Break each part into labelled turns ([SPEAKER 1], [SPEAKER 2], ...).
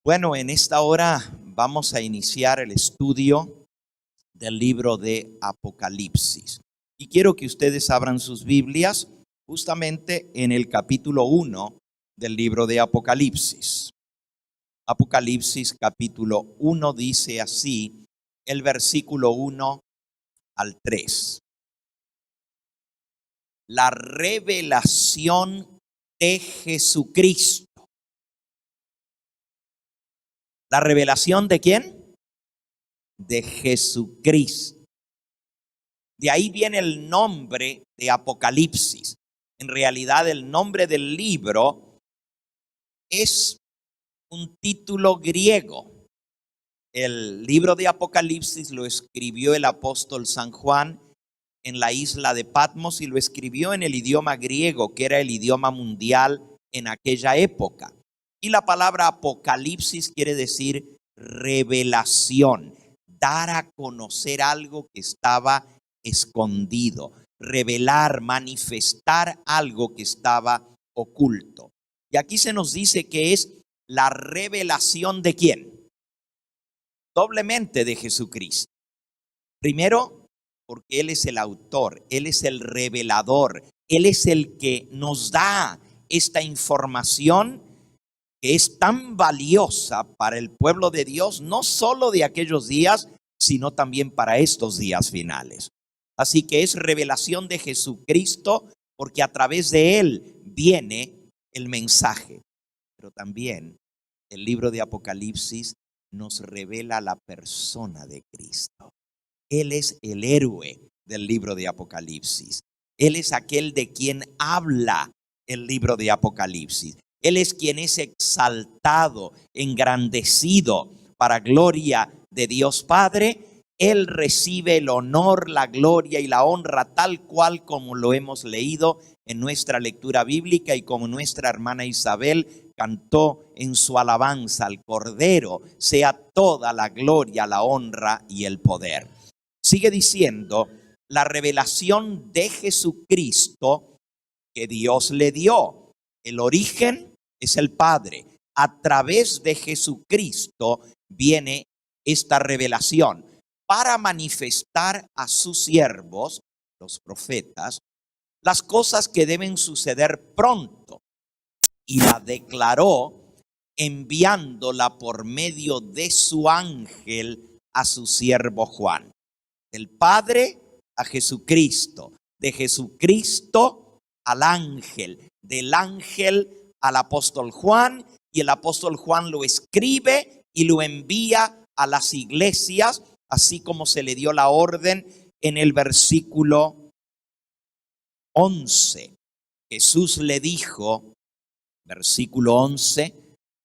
[SPEAKER 1] Bueno, en esta hora vamos a iniciar el estudio del libro de Apocalipsis. Y quiero que ustedes abran sus Biblias justamente en el capítulo 1 del libro de Apocalipsis. Apocalipsis capítulo 1 dice así, el versículo 1 al 3. La revelación de Jesucristo. ¿La revelación de quién? De Jesucristo. De ahí viene el nombre de Apocalipsis. En realidad el nombre del libro es un título griego. El libro de Apocalipsis lo escribió el apóstol San Juan en la isla de Patmos y lo escribió en el idioma griego, que era el idioma mundial en aquella época. Y la palabra Apocalipsis quiere decir revelación, dar a conocer algo que estaba escondido, revelar, manifestar algo que estaba oculto. Y aquí se nos dice que es la revelación de ¿quién? Doblemente de Jesucristo. Primero, porque Él es el autor, Él es el revelador, Él es el que nos da esta información que es tan valiosa para el pueblo de Dios, no solo de aquellos días, sino también para estos días finales. Así que es revelación de Jesucristo, porque a través de Él viene el mensaje. Pero también el libro de Apocalipsis nos revela la persona de Cristo. Él es el héroe del libro de Apocalipsis. Él es aquel de quien habla el libro de Apocalipsis. Él es quien es exaltado, engrandecido para gloria de Dios Padre. Él recibe el honor, la gloria y la honra tal cual como lo hemos leído en nuestra lectura bíblica y como nuestra hermana Isabel cantó en su alabanza al Cordero. Sea toda la gloria, la honra y el poder. Sigue diciendo, la revelación de Jesucristo que Dios le dio. El origen es el Padre. A través de Jesucristo viene esta revelación para manifestar a sus siervos, los profetas, las cosas que deben suceder pronto. Y la declaró enviándola por medio de su ángel a su siervo Juan. Del Padre a Jesucristo, de Jesucristo al ángel, del ángel al apóstol Juan, y el apóstol Juan lo escribe y lo envía a las iglesias, así como se le dio la orden en el versículo 11. Jesús le dijo, versículo 11,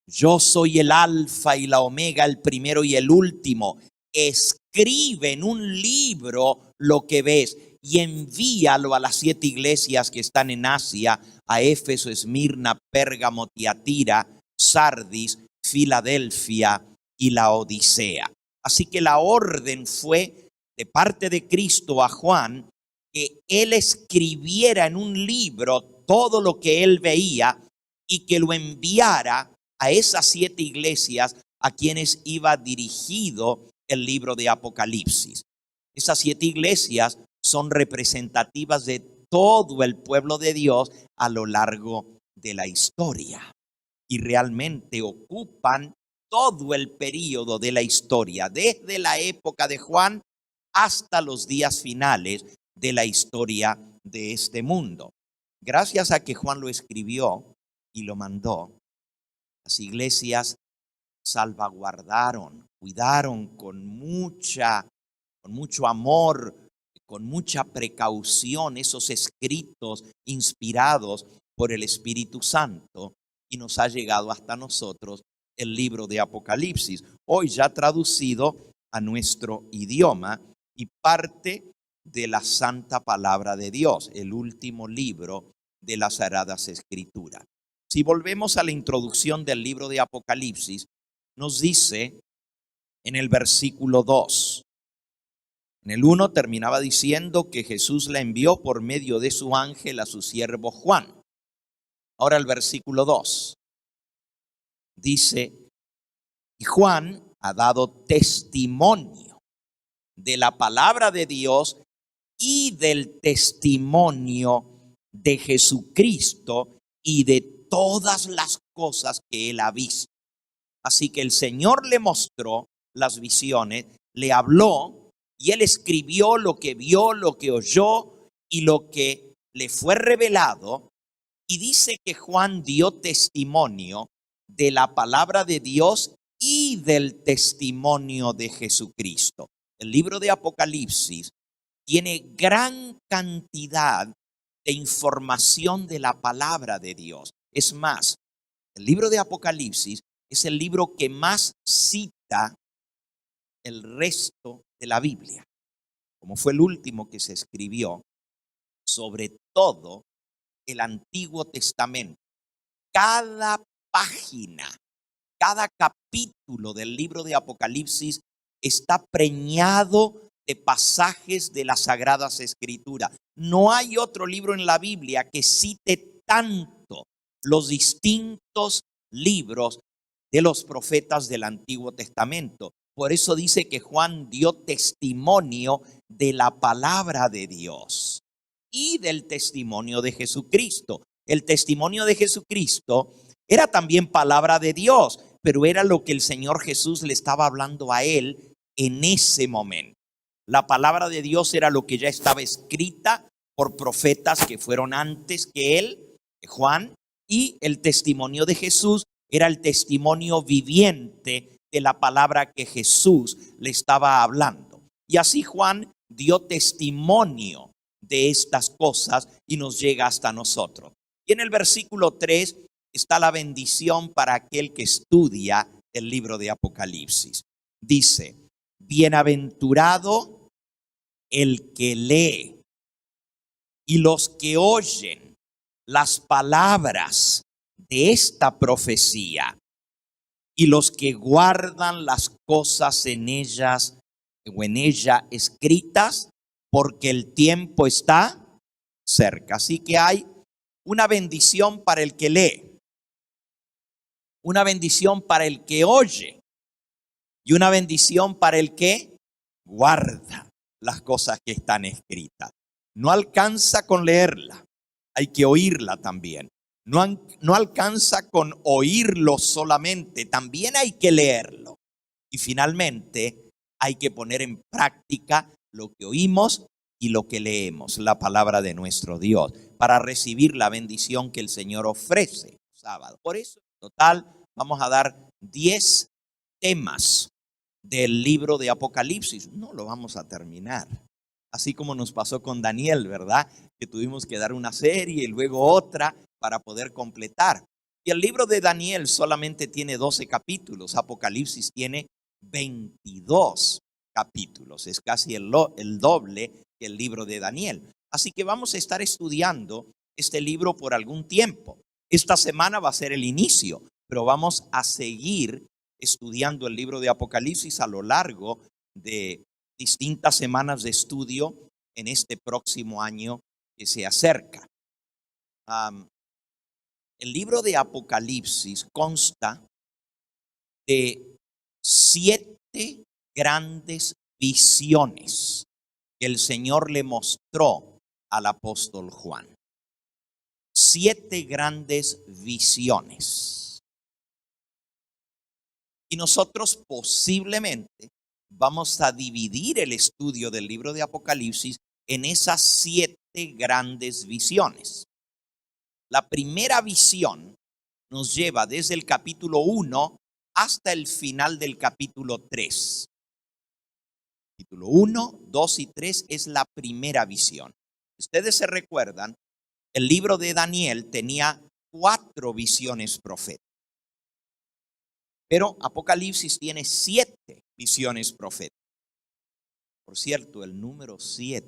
[SPEAKER 1] yo soy el alfa y la omega, el primero y el último. Escribe en un libro lo que ves y envíalo a las 7 iglesias que están en Asia, a Éfeso, Esmirna, Pérgamo, Tiatira, Sardis, Filadelfia y la Odisea. Así que la orden fue de parte de Cristo a Juan que él escribiera en un libro todo lo que él veía y que lo enviara a esas 7 iglesias a quienes iba dirigido el libro de Apocalipsis. Esas 7 iglesias son representativas de todo el pueblo de Dios a lo largo de la historia y realmente ocupan todo el período de la historia, desde la época de Juan hasta los días finales de la historia de este mundo. Gracias a que Juan lo escribió y lo mandó, las iglesias salvaguardaron, cuidaron con mucho amor, con mucha precaución esos escritos inspirados por el Espíritu Santo, y nos ha llegado hasta nosotros el libro de Apocalipsis, hoy ya traducido a nuestro idioma y parte de la santa palabra de Dios, el último libro de las Sagradas Escrituras. Si volvemos a la introducción del libro de Apocalipsis, nos dice en el versículo 2, en el 1 terminaba diciendo que Jesús la envió por medio de su ángel a su siervo Juan. Ahora el versículo 2 dice, Y Juan ha dado testimonio de la palabra de Dios y del testimonio de Jesucristo y de todas las cosas que él ha visto. Así que el Señor le mostró las visiones, le habló y él escribió lo que vio, lo que oyó y lo que le fue revelado. Y dice que Juan dio testimonio de la palabra de Dios y del testimonio de Jesucristo. El libro de Apocalipsis tiene gran cantidad de información de la palabra de Dios. Es más, el libro de Apocalipsis es el libro que más cita el resto de la Biblia. Como fue el último que se escribió, sobre todo el Antiguo Testamento. Cada página, cada capítulo del libro de Apocalipsis está preñado de pasajes de las Sagradas Escrituras. No hay otro libro en la Biblia que cite tanto los distintos libros de los profetas del Antiguo Testamento. Por eso dice que Juan dio testimonio de la palabra de Dios y del testimonio de Jesucristo. El testimonio de Jesucristo era también palabra de Dios, pero era lo que el Señor Jesús le estaba hablando a él en ese momento. La palabra de Dios era lo que ya estaba escrita por profetas que fueron antes que él, Juan, y el testimonio de Jesús era el testimonio viviente de la palabra que Jesús le estaba hablando. Y así Juan dio testimonio de estas cosas y nos llega hasta nosotros. Y en el versículo 3 está la bendición para aquel que estudia el libro de Apocalipsis. Dice: bienaventurado el que lee y los que oyen las palabras de esta profecía y los que guardan las cosas en ellas o en ella escritas, porque el tiempo está cerca. Así que hay una bendición para el que lee, una bendición para el que oye y una bendición para el que guarda las cosas que están escritas. No alcanza con leerla, hay que oírla también. No alcanza con oírlo solamente, también hay que leerlo. Y finalmente hay que poner en práctica lo que oímos y lo que leemos, la palabra de nuestro Dios, para recibir la bendición que el Señor ofrece sábado. Por eso, en total, vamos a dar 10 temas del libro de Apocalipsis. No lo vamos a terminar. Así como nos pasó con Daniel, ¿verdad? Que tuvimos que dar una serie y luego otra para poder completar. Y el libro de Daniel solamente tiene 12 capítulos. Apocalipsis tiene 22 capítulos. Es casi el doble que el libro de Daniel. Así que vamos a estar estudiando este libro por algún tiempo. Esta semana va a ser el inicio, pero vamos a seguir estudiando el libro de Apocalipsis a lo largo de distintas semanas de estudio en este próximo año que se acerca. El libro de Apocalipsis consta de 7 grandes visiones que el Señor le mostró al apóstol Juan. 7 grandes visiones. Y nosotros posiblemente vamos a dividir el estudio del libro de Apocalipsis en esas 7 grandes visiones. La primera visión nos lleva desde el capítulo 1 hasta el final del capítulo 3. Capítulo 1, 2 y 3 es la primera visión. Ustedes se recuerdan, el libro de Daniel tenía 4 visiones proféticas. Pero Apocalipsis tiene 7 visiones proféticas. Por cierto, el número 7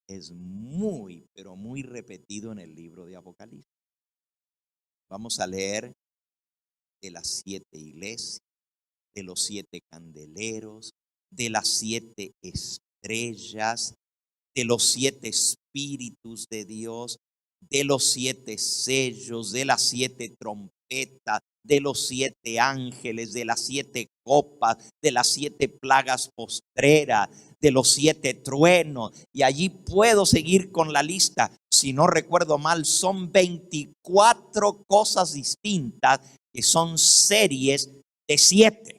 [SPEAKER 1] es muy, pero muy repetido en el libro de Apocalipsis. Vamos a leer de las 7 iglesias, de los 7 candeleros, de las 7 estrellas, de los 7 espíritus de Dios, de los 7 sellos, de las 7 trompetas, de los 7 ángeles, de las 7 copas, de las 7 plagas postreras, de los 7 truenos. Y allí puedo seguir con la lista. Si no recuerdo mal, son 24 cosas distintas que son series de 7.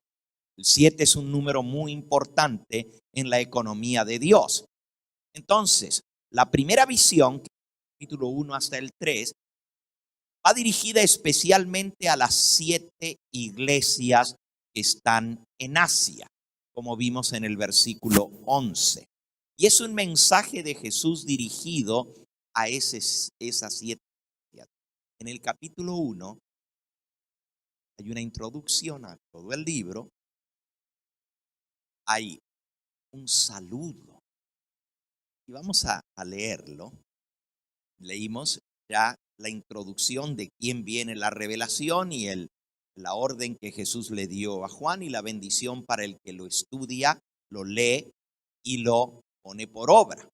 [SPEAKER 1] El 7 es un número muy importante en la economía de Dios. Entonces, la primera visión, capítulo 1 hasta el 3, va dirigida especialmente a las 7 iglesias que están en Asia, como vimos en el versículo 11. Y es un mensaje de Jesús dirigido a esas 7 iglesias. En el capítulo 1 hay una introducción a todo el libro. Hay un saludo. Y vamos a leerlo. Leímos ya la introducción de quién viene la revelación y la orden que Jesús le dio a Juan y la bendición para el que lo estudia, lo lee y lo pone por obra.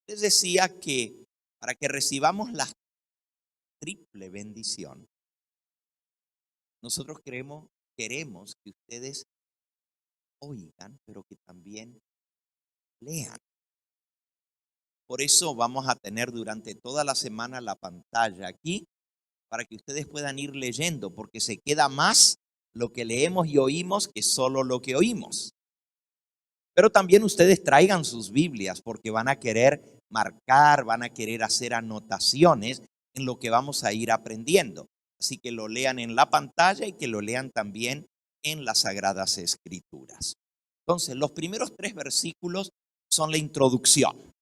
[SPEAKER 1] Les decía que para que recibamos la triple bendición, nosotros queremos que ustedes oigan, pero que también lean. Por eso vamos a tener durante toda la semana la pantalla aquí para que ustedes puedan ir leyendo, porque se queda más lo que leemos y oímos que solo lo que oímos. Pero también ustedes traigan sus Biblias porque van a querer marcar, van a querer hacer anotaciones en lo que vamos a ir aprendiendo. Así que lo lean en la pantalla y que lo lean también en las Sagradas Escrituras. Entonces, los primeros 3 versículos son la introducción.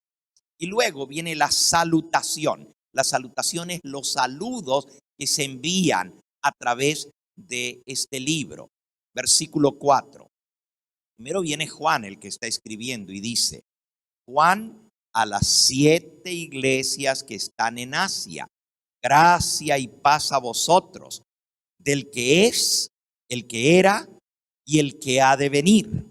[SPEAKER 1] Y luego viene la salutación. La salutación es los saludos que se envían a través de este libro. Versículo 4. Primero viene Juan, el que está escribiendo, y dice: Juan, a las 7 iglesias que están en Asia, gracia y paz a vosotros, del que es, el que era y el que ha de venir,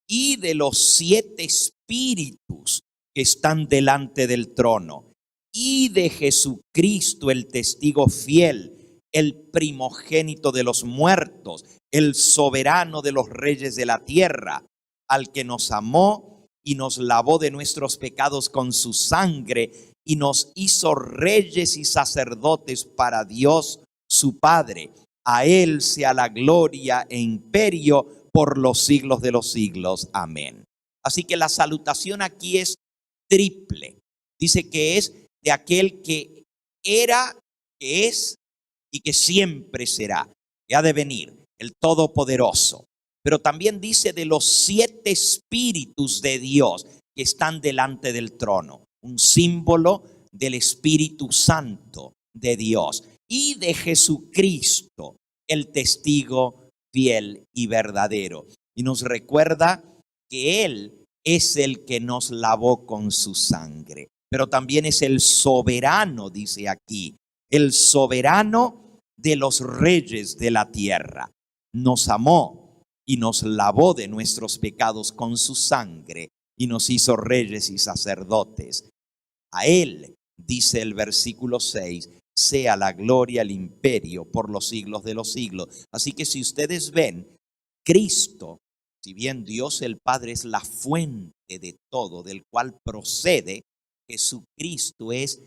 [SPEAKER 1] y de los 7 espíritus que están delante del trono, y de Jesucristo, el testigo fiel, el primogénito de los muertos, el soberano de los reyes de la tierra, al que nos amó y nos lavó de nuestros pecados con su sangre y nos hizo reyes y sacerdotes para Dios su Padre. A él sea la gloria e imperio por los siglos de los siglos. Amén. Así que la salutación aquí es triple. Dice que es de aquel que era, que es y que siempre será, que ha de venir, el Todopoderoso. Pero también dice de los 7 espíritus de Dios que están delante del trono, un símbolo del Espíritu Santo de Dios, y de Jesucristo, el testigo fiel y verdadero. Y nos recuerda que Él es el que nos lavó con su sangre, pero también es el soberano, dice aquí, el soberano de los reyes de la tierra. Nos amó y nos lavó de nuestros pecados con su sangre y nos hizo reyes y sacerdotes. A él, dice el versículo 6, sea la gloria, el imperio por los siglos de los siglos. Así que si ustedes ven, Cristo, si bien Dios el Padre es la fuente de todo, del cual procede, Jesucristo es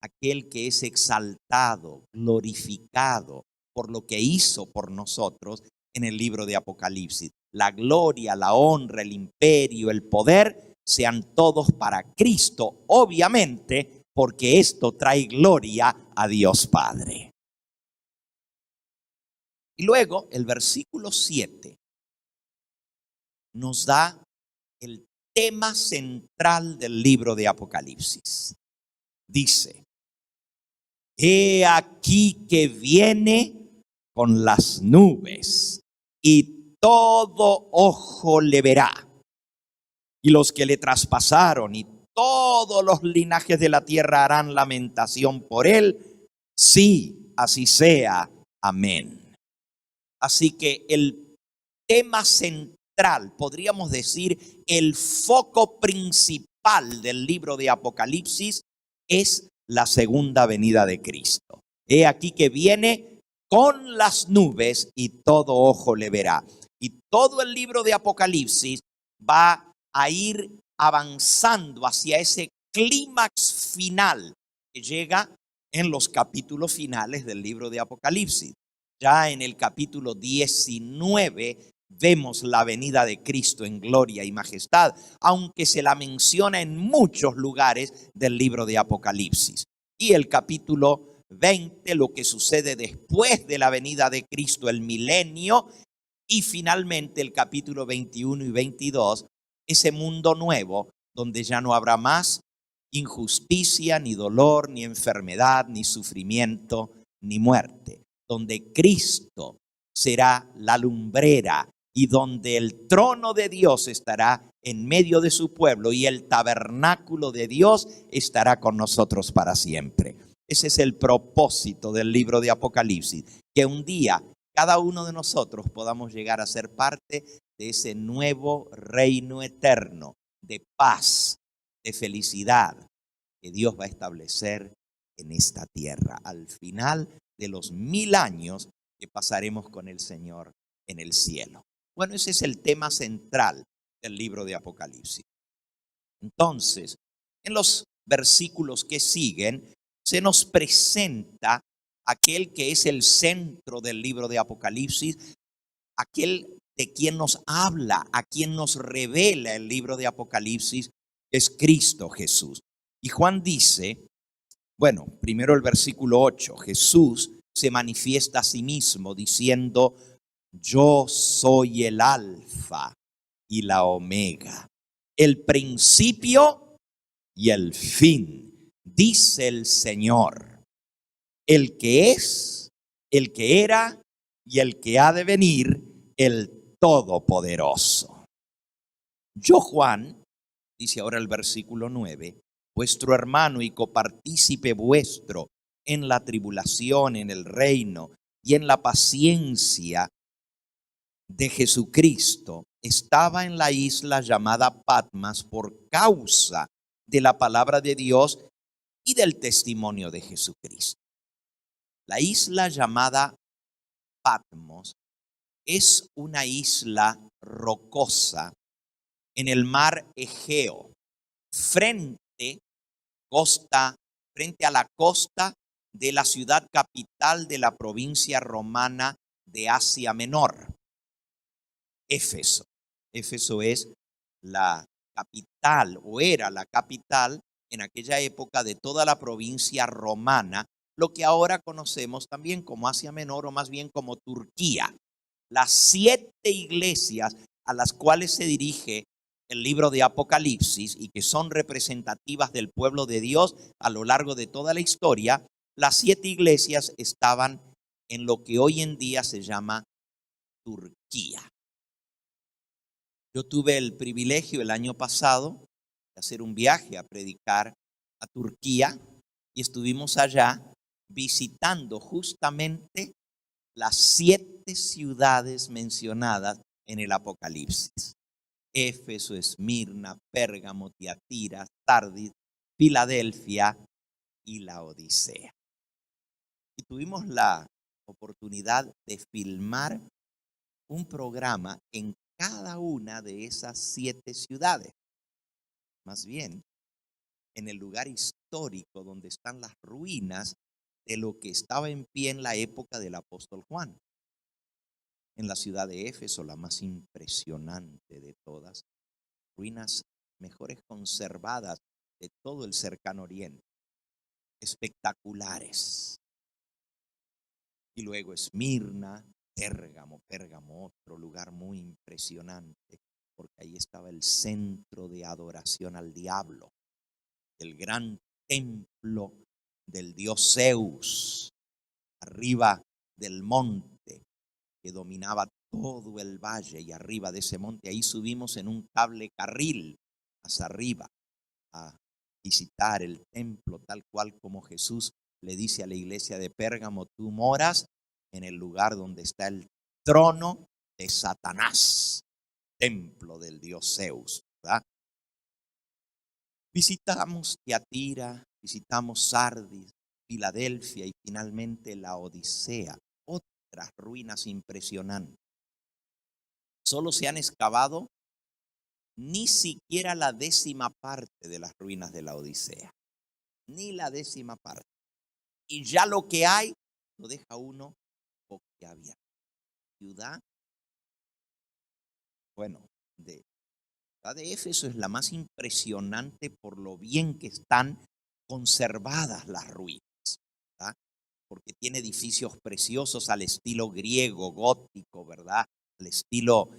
[SPEAKER 1] aquel que es exaltado, glorificado por lo que hizo por nosotros en el libro de Apocalipsis. La gloria, la honra, el imperio, el poder, sean todos para Cristo, obviamente, porque esto trae gloria a Dios Padre. Y luego el versículo 7 nos da el tema central del libro de Apocalipsis. Dice: he aquí que viene con las nubes, y todo ojo le verá, y los que le traspasaron y todos los linajes de la tierra harán lamentación por él. Sí, así sea. Amén. Así que el tema central, podríamos decir, el foco principal del libro de Apocalipsis es la segunda venida de Cristo. He aquí que viene con las nubes y todo ojo le verá. Y todo el libro de Apocalipsis va a ir avanzando hacia ese clímax final que llega en los capítulos finales del libro de Apocalipsis. Ya en el capítulo 19 vemos la venida de Cristo en gloria y majestad, aunque se la menciona en muchos lugares del libro de Apocalipsis. Y el capítulo 20, lo que sucede después de la venida de Cristo, el milenio, y finalmente el capítulo 21 y 22, ese mundo nuevo donde ya no habrá más injusticia, ni dolor, ni enfermedad, ni sufrimiento, ni muerte, donde Cristo será la lumbrera y donde el trono de Dios estará en medio de su pueblo y el tabernáculo de Dios estará con nosotros para siempre. Ese es el propósito del libro de Apocalipsis, que un día cada uno de nosotros podamos llegar a ser parte de ese nuevo reino eterno de paz, de felicidad que Dios va a establecer en esta tierra al final de los 1000 años que pasaremos con el Señor en el cielo. Bueno, ese es el tema central del libro de Apocalipsis. Entonces, en los versículos que siguen, se nos presenta aquel que es el centro del libro de Apocalipsis, aquel de quien nos habla, a quien nos revela el libro de Apocalipsis, es Cristo Jesús. Y Juan dice, bueno, primero el versículo 8, Jesús se manifiesta a sí mismo diciendo, yo soy el alfa y la omega, el principio y el fin, dice el Señor, el que es, el que era y el que ha de venir, el Todopoderoso. Yo, Juan, dice ahora el versículo 9, vuestro hermano y copartícipe vuestro en la tribulación, en el reino y en la paciencia de Jesucristo, estaba en la isla llamada Patmas por causa de la palabra de Dios y del testimonio de Jesucristo. La isla llamada Patmos es una isla rocosa en el mar Egeo, frente a la costa de la ciudad capital de la provincia romana de Asia Menor, Éfeso. Éfeso es la capital, o era la capital en aquella época de toda la provincia romana, lo que ahora conocemos también como Asia Menor o más bien como Turquía. Las 7 iglesias a las cuales se dirige el libro de Apocalipsis y que son representativas del pueblo de Dios a lo largo de toda la historia, las 7 iglesias estaban en lo que hoy en día se llama Turquía. Yo tuve el privilegio el año pasado de hacer un viaje a predicar a Turquía y estuvimos allá visitando justamente las 7 ciudades mencionadas en el Apocalipsis. Éfeso, Esmirna, Pérgamo, Tiatira, Sardis, Filadelfia y la Odisea. Y tuvimos la oportunidad de filmar un programa en cada una de esas 7 ciudades. Más bien, en el lugar histórico donde están las ruinas de lo que estaba en pie en la época del apóstol Juan. En la ciudad de Éfeso, la más impresionante de todas, ruinas mejores conservadas de todo el cercano oriente, espectaculares. Y luego Esmirna, Pérgamo, otro lugar muy impresionante, porque ahí estaba el centro de adoración al diablo, el gran templo del dios Zeus, arriba del monte que dominaba todo el valle, y arriba de ese monte, ahí subimos en un cable carril hacia arriba a visitar el templo, tal cual como Jesús le dice a la iglesia de Pérgamo, tú moras en el lugar donde está el trono de Satanás, templo del dios Zeus, ¿verdad? Visitamos Tiatira, visitamos Sardis, Filadelfia y finalmente la Odisea, muestras, ruinas impresionantes. Solo se han excavado ni siquiera la 10ª parte de las ruinas de la Odisea. Ni la 10ª parte. Y ya lo que hay lo deja uno boquiabierto. Ciudad, bueno, la de Éfeso es la más impresionante por lo bien que están conservadas las ruinas, ¿verdad? Porque tiene edificios preciosos al estilo griego, gótico, ¿verdad? Al estilo,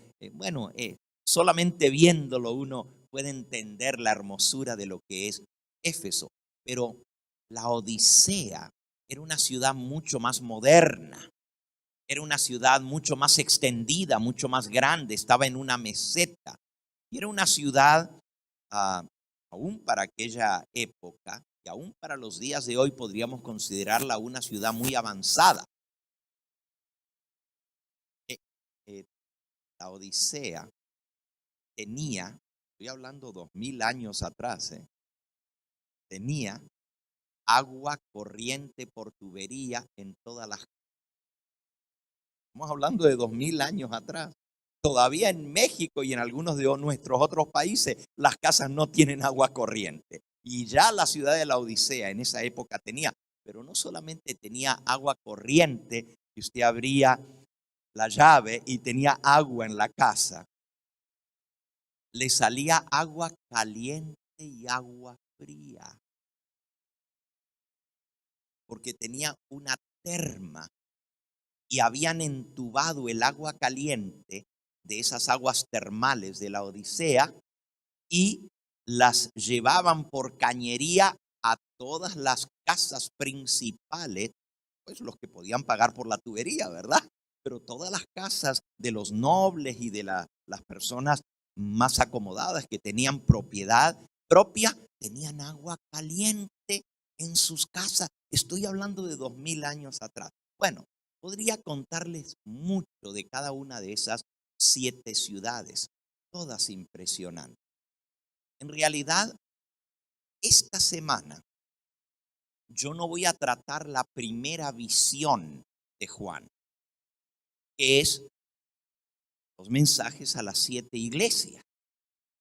[SPEAKER 1] solamente viéndolo uno puede entender la hermosura de lo que es Éfeso. Pero la Odisea era una ciudad mucho más moderna, era una ciudad mucho más extendida, mucho más grande, estaba en una meseta. Y era una ciudad, aún para aquella época, y aún para los días de hoy podríamos considerarla una ciudad muy avanzada. La Odisea tenía, estoy hablando 2000 años atrás, tenía agua corriente por tubería en todas las. Estamos hablando de 2000 años atrás. Todavía en México y en algunos de nuestros otros países, las casas no tienen agua corriente. Y ya la ciudad de la Odisea en esa época tenía, pero no solamente tenía agua corriente, que usted abría la llave y tenía agua en la casa, le salía agua caliente y agua fría, porque tenía una terma y habían entubado el agua caliente de esas aguas termales de la Odisea y las llevaban por cañería a todas las casas principales, pues los que podían pagar por la tubería, ¿verdad? Pero todas las casas de los nobles y de las personas más acomodadas que tenían propiedad propia, tenían agua caliente en sus casas. Estoy hablando de 2000 años atrás. Bueno, podría contarles mucho de cada una de esas 7 ciudades, todas impresionantes. En realidad, esta semana yo no voy a tratar la primera visión de Juan, que es los mensajes a las 7 iglesias.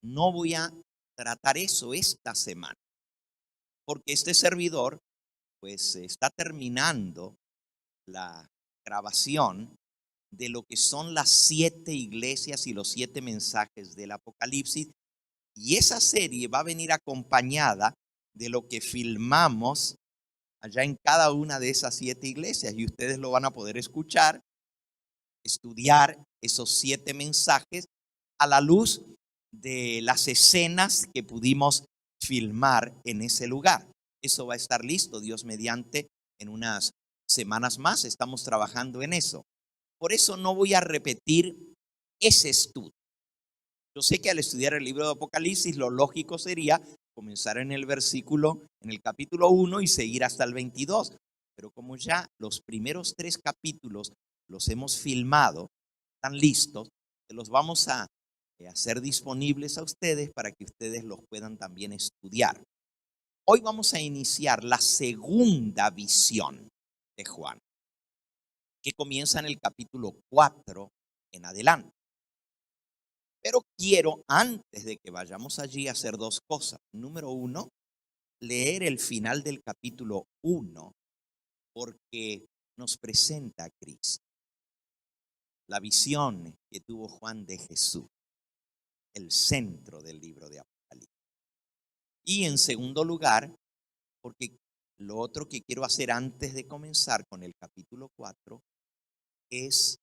[SPEAKER 1] No voy a tratar eso esta semana, porque este servidor pues está terminando la grabación de lo que son las 7 iglesias y los 7 mensajes del Apocalipsis. Y esa serie va a venir acompañada de lo que filmamos allá en cada una de esas 7 iglesias. Y ustedes lo van a poder escuchar, estudiar esos 7 mensajes a la luz de las escenas que pudimos filmar en ese lugar. Eso va a estar listo, Dios mediante, en unas semanas más. Estamos trabajando en eso. Por eso no voy a repetir ese estudio. Yo sé que al estudiar el libro de Apocalipsis, lo lógico sería comenzar en el capítulo 1 y seguir hasta el 22. Pero como ya los primeros 3 capítulos los hemos filmado, están listos, se los vamos a hacer disponibles a ustedes para que ustedes los puedan también estudiar. Hoy vamos a iniciar la segunda visión de Juan, que comienza en el capítulo 4 en adelante. Pero quiero, antes de que vayamos allí, hacer 2 cosas. Número 1, leer el final del capítulo 1, porque nos presenta a Cristo. La visión que tuvo Juan de Jesús, el centro del libro de Apocalipsis. Y en segundo lugar, porque lo otro que quiero hacer antes de comenzar con el capítulo 4 es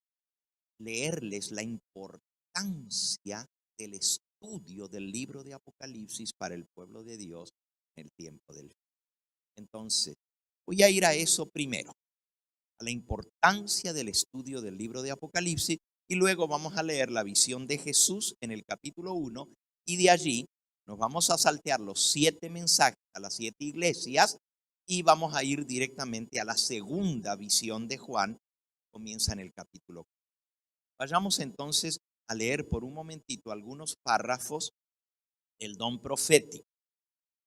[SPEAKER 1] leerles la importancia del estudio del libro de Apocalipsis para el pueblo de Dios en el tiempo del fin. Entonces, voy a ir a eso primero, a la importancia del estudio del libro de Apocalipsis, y luego vamos a leer la visión de Jesús en el capítulo 1, y de allí nos vamos a saltear los 7 mensajes a las 7 iglesias y vamos a ir directamente a la segunda visión de Juan, comienza en el capítulo 4. Vayamos entonces a leer por un momentito algunos párrafos del don profético.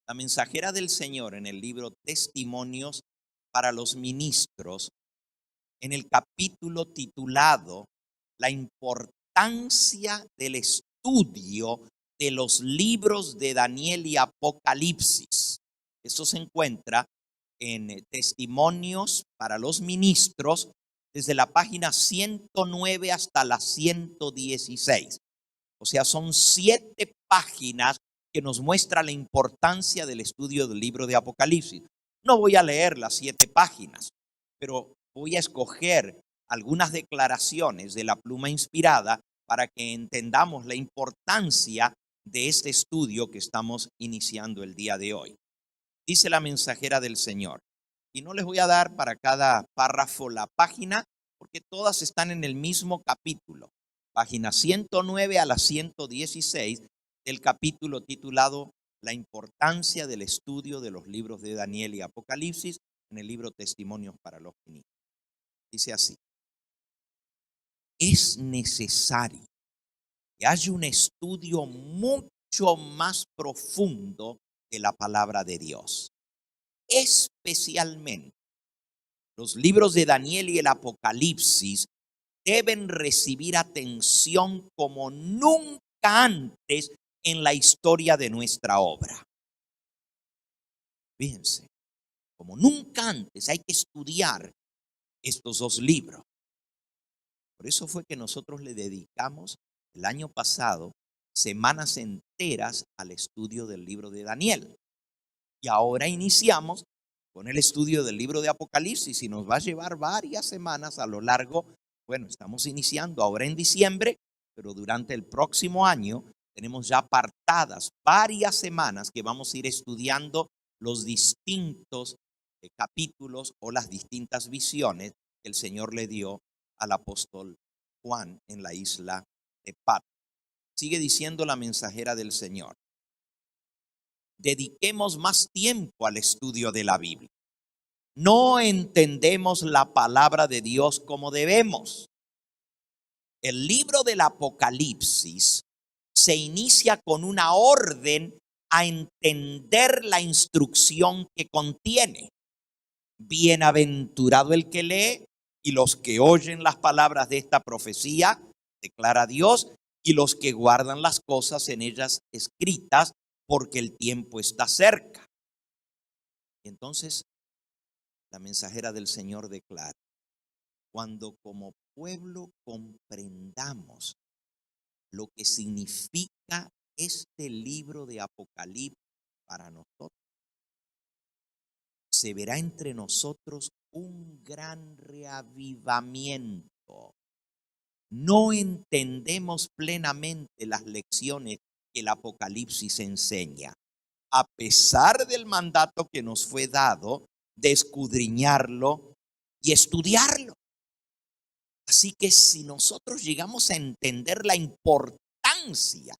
[SPEAKER 1] La mensajera del Señor en el libro Testimonios para los Ministros en el capítulo titulado La importancia del estudio de los libros de Daniel y Apocalipsis. Eso se encuentra en Testimonios para los Ministros, desde la página 109 hasta la 116. O sea, son 7 páginas que nos muestra la importancia del estudio del libro de Apocalipsis. No voy a leer las 7 páginas, pero voy a escoger algunas declaraciones de la pluma inspirada para que entendamos la importancia de este estudio que estamos iniciando el día de hoy. Dice la mensajera del Señor, y no les voy a dar para cada párrafo la página, porque todas están en el mismo capítulo, página 109 a la 116 del capítulo titulado La importancia del estudio de los libros de Daniel y Apocalipsis en el libro Testimonios para los Ministros. Dice así: es necesario que haya un estudio mucho más profundo de la palabra de Dios. Especialmente los libros de Daniel y el Apocalipsis deben recibir atención como nunca antes en la historia de nuestra obra. Fíjense, como nunca antes hay que estudiar estos 2 libros. Por eso fue que nosotros le dedicamos el año pasado semanas enteras al estudio del libro de Daniel. Y ahora iniciamos con el estudio del libro de Apocalipsis y nos va a llevar varias semanas a lo largo. Bueno, estamos iniciando ahora en diciembre, pero durante el próximo año tenemos ya apartadas varias semanas que vamos a ir estudiando los distintos capítulos o las distintas visiones que el Señor le dio al apóstol Juan en la isla de Patmos. Sigue diciendo la mensajera del Señor: dediquemos más tiempo al estudio de la Biblia. No entendemos la palabra de Dios como debemos. El libro del Apocalipsis se inicia con una orden a entender la instrucción que contiene. Bienaventurado el que lee y los que oyen las palabras de esta profecía, declara Dios, y los que guardan las cosas en ellas escritas, porque el tiempo está cerca. Y entonces la mensajera del Señor declara: cuando como pueblo comprendamos lo que significa este libro de Apocalipsis para nosotros, se verá entre nosotros un gran reavivamiento. No entendemos plenamente las lecciones que el Apocalipsis enseña, a pesar del mandato que nos fue dado de escudriñarlo y estudiarlo. Así que si nosotros llegamos a entender la importancia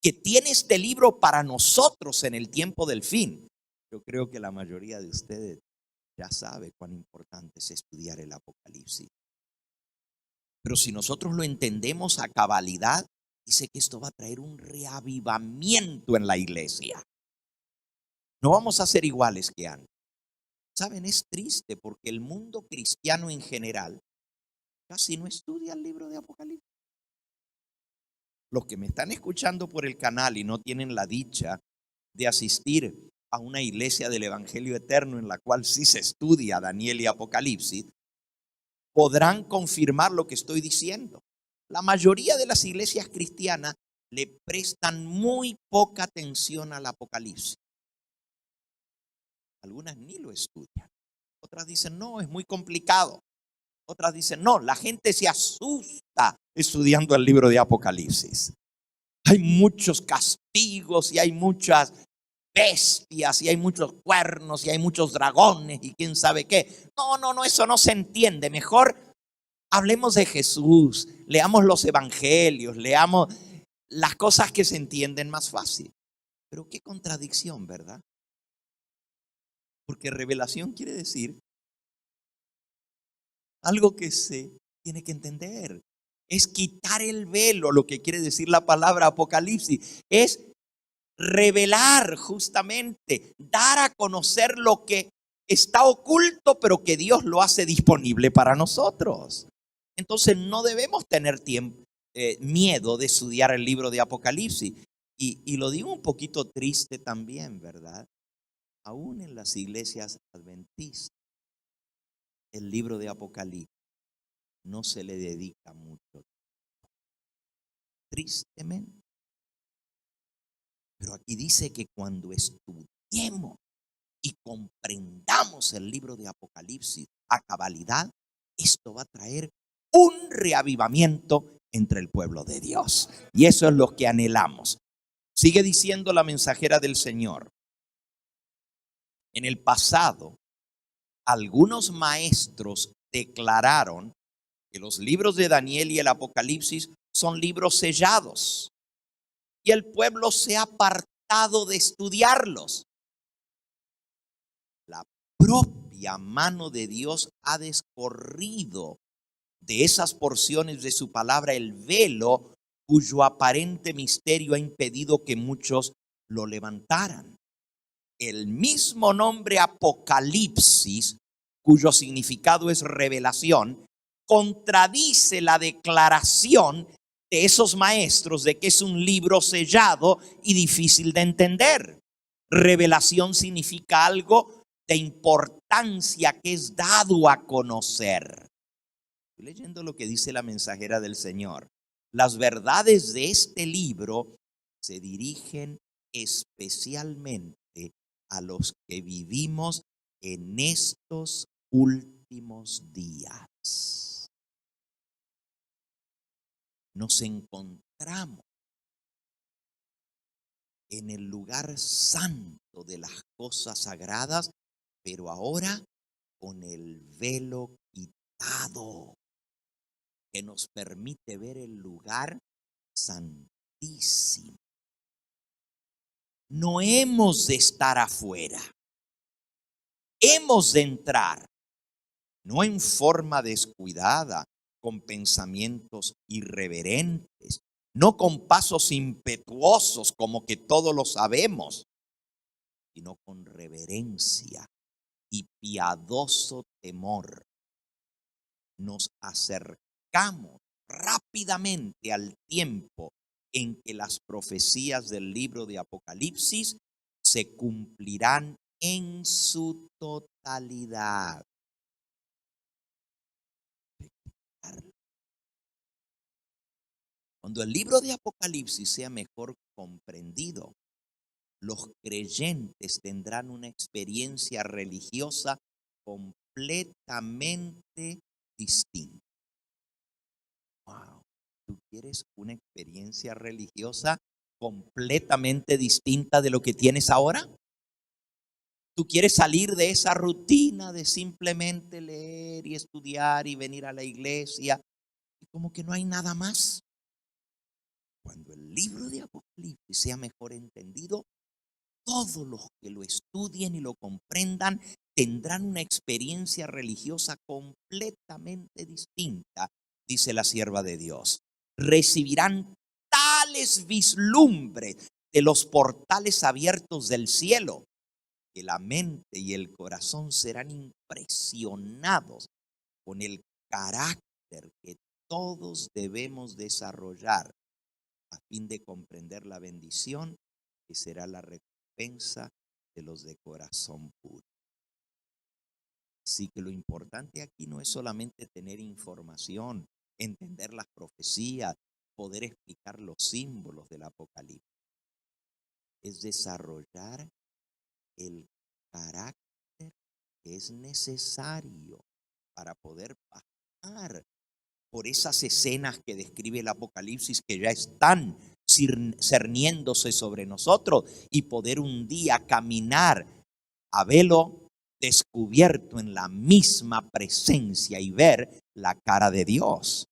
[SPEAKER 1] que tiene este libro para nosotros en el tiempo del fin, yo creo que la mayoría de ustedes ya sabe cuán importante es estudiar el Apocalipsis. Pero si nosotros lo entendemos a cabalidad, dice que esto va a traer un reavivamiento en la iglesia. No vamos a ser iguales que antes. Saben, es triste porque el mundo cristiano en general casi no estudia el libro de Apocalipsis. Los que me están escuchando por el canal y no tienen la dicha de asistir a una iglesia del Evangelio Eterno en la cual sí se estudia Daniel y Apocalipsis, podrán confirmar lo que estoy diciendo. La mayoría de las iglesias cristianas le prestan muy poca atención al Apocalipsis. Algunas ni lo estudian. Otras dicen, no, es muy complicado. Otras dicen, no, la gente se asusta estudiando el libro de Apocalipsis. Hay muchos castigos y hay muchas bestias y hay muchos cuernos y hay muchos dragones y quién sabe qué. No, eso no se entiende. Mejor hablemos de Jesús, leamos los evangelios, leamos las cosas que se entienden más fácil. Pero qué contradicción, ¿verdad? Porque revelación quiere decir algo que se tiene que entender. Es quitar el velo, lo que quiere decir la palabra Apocalipsis. Es revelar justamente, dar a conocer lo que está oculto, pero que Dios lo hace disponible para nosotros. Entonces no debemos tener miedo de estudiar el libro de Apocalipsis. Y lo digo un poquito triste también, ¿verdad? Aún en las iglesias adventistas, el libro de Apocalipsis no se le dedica mucho tiempo, tristemente. Pero aquí dice que cuando estudiemos y comprendamos el libro de Apocalipsis a cabalidad, esto va a traer un reavivamiento entre el pueblo de Dios. Y eso es lo que anhelamos. Sigue diciendo la mensajera del Señor. En el pasado, algunos maestros declararon que los libros de Daniel y el Apocalipsis son libros sellados. Y el pueblo se ha apartado de estudiarlos. La propia mano de Dios ha descorrido de esas porciones de su palabra el velo cuyo aparente misterio ha impedido que muchos lo levantaran. El mismo nombre Apocalipsis, cuyo significado es revelación, contradice la declaración de esos maestros de que es un libro sellado y difícil de entender. Revelación significa algo de importancia que es dado a conocer. Estoy leyendo lo que dice la mensajera del Señor. Las verdades de este libro se dirigen especialmente a los que vivimos en estos últimos días. Nos encontramos en el lugar santo de las cosas sagradas, pero ahora con el velo quitado, que nos permite ver el lugar santísimo. No hemos de estar afuera, hemos de entrar, no en forma descuidada, con pensamientos irreverentes, no con pasos impetuosos como que todo lo sabemos, sino con reverencia y piadoso temor. Nos acercamos rápidamente al tiempo en que las profecías del libro de Apocalipsis se cumplirán en su totalidad. Cuando el libro de Apocalipsis sea mejor comprendido, los creyentes tendrán una experiencia religiosa completamente distinta. Wow, ¿tú quieres una experiencia religiosa completamente distinta de lo que tienes ahora? ¿Tú quieres salir de esa rutina de simplemente leer y estudiar y venir a la iglesia y como que no hay nada más? Cuando el libro de Apocalipsis sea mejor entendido, todos los que lo estudien y lo comprendan tendrán una experiencia religiosa completamente distinta, dice la sierva de Dios. Recibirán tales vislumbres de los portales abiertos del cielo, que la mente y el corazón serán impresionados con el carácter que todos debemos desarrollar a fin de comprender la bendición que será la recompensa de los de corazón puro. Así que lo importante aquí no es solamente tener información, entender las profecías, poder explicar los símbolos del Apocalipsis. Es desarrollar el carácter que es necesario para poder pasar por esas escenas que describe el Apocalipsis, que ya están cerniéndose sobre nosotros, y poder un día caminar a velo descubierto en la misma presencia y ver la cara de Dios.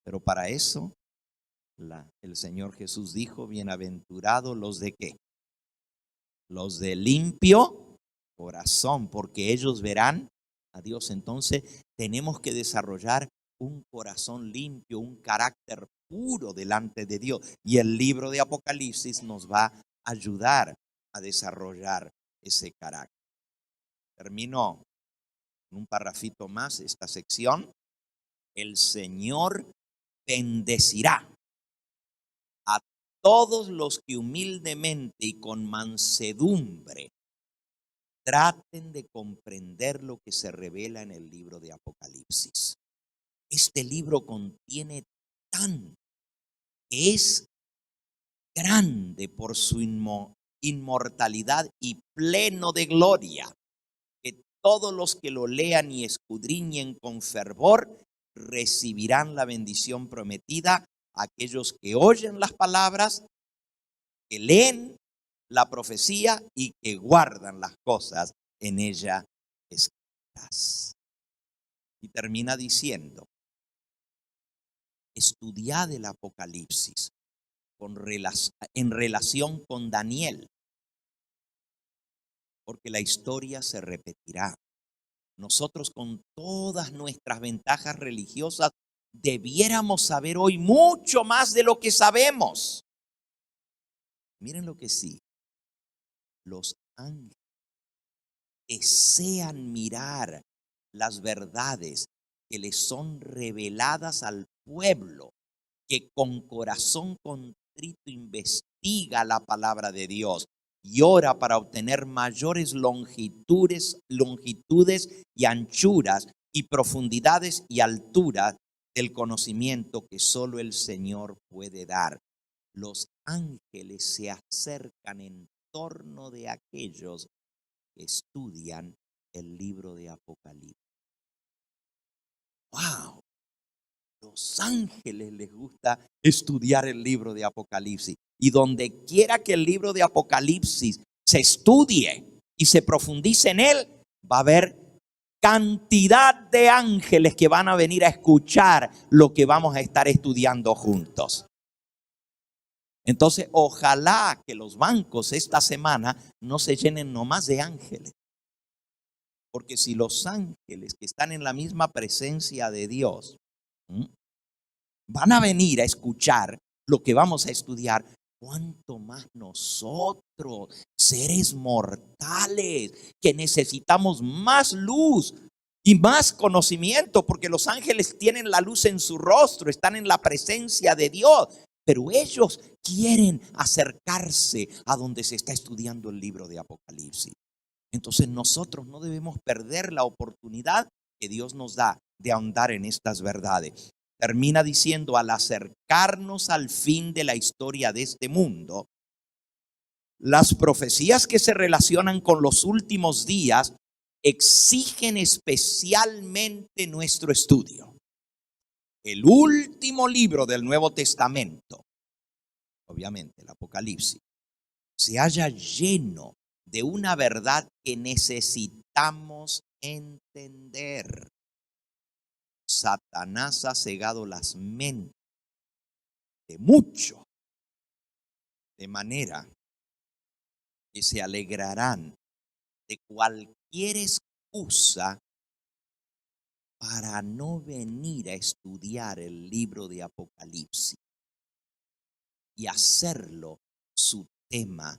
[SPEAKER 1] Pero para eso el Señor Jesús dijo: bienaventurados los de ¿qué? Los de limpio corazón, porque ellos verán a Dios. Entonces tenemos que desarrollar un corazón limpio, un carácter puro delante de Dios. Y el libro de Apocalipsis nos va a ayudar a desarrollar ese carácter. Termino con un parrafito más esta sección. El Señor bendecirá a todos los que humildemente y con mansedumbre traten de comprender lo que se revela en el libro de Apocalipsis. Este libro contiene tanto, es grande por su inmortalidad y pleno de gloria, que todos los que lo lean y escudriñen con fervor recibirán la bendición prometida. Aquellos que oyen las palabras, que leen la profecía y que guardan las cosas en ella escritas. Y termina diciendo: estudiad el Apocalipsis en relación con Daniel, porque la historia se repetirá. Nosotros, con todas nuestras ventajas religiosas, debiéramos saber hoy mucho más de lo que sabemos. Miren lo que sí. Los ángeles desean mirar las verdades que les son reveladas al pueblo, que con corazón contrito investiga la palabra de Dios y ora para obtener mayores longitudes y anchuras y profundidades y alturas del conocimiento que solo el Señor puede dar. Los ángeles se acercan en torno de aquellos que estudian el libro de Apocalipsis. ¡Wow! Los ángeles les gusta estudiar el libro de Apocalipsis. Y donde quiera que el libro de Apocalipsis se estudie y se profundice en él, va a haber cantidad de ángeles que van a venir a escuchar lo que vamos a estar estudiando juntos. Entonces, ojalá que los bancos esta semana no se llenen nomás de ángeles. Porque si los ángeles que están en la misma presencia de Dios van a venir a escuchar lo que vamos a estudiar, cuánto más nosotros, seres mortales, que necesitamos más luz y más conocimiento, porque los ángeles tienen la luz en su rostro, están en la presencia de Dios, pero ellos quieren acercarse a donde se está estudiando el libro de Apocalipsis. Entonces nosotros no debemos perder la oportunidad que Dios nos da de ahondar en estas verdades. Termina diciendo: al acercarnos al fin de la historia de este mundo, las profecías que se relacionan con los últimos días exigen especialmente nuestro estudio. El último libro del Nuevo Testamento, obviamente el Apocalipsis, se halla lleno de una verdad que necesitamos entender. Satanás ha cegado las mentes de muchos, de manera que se alegrarán de cualquier excusa para no venir a estudiar el libro de Apocalipsis y hacerlo su tema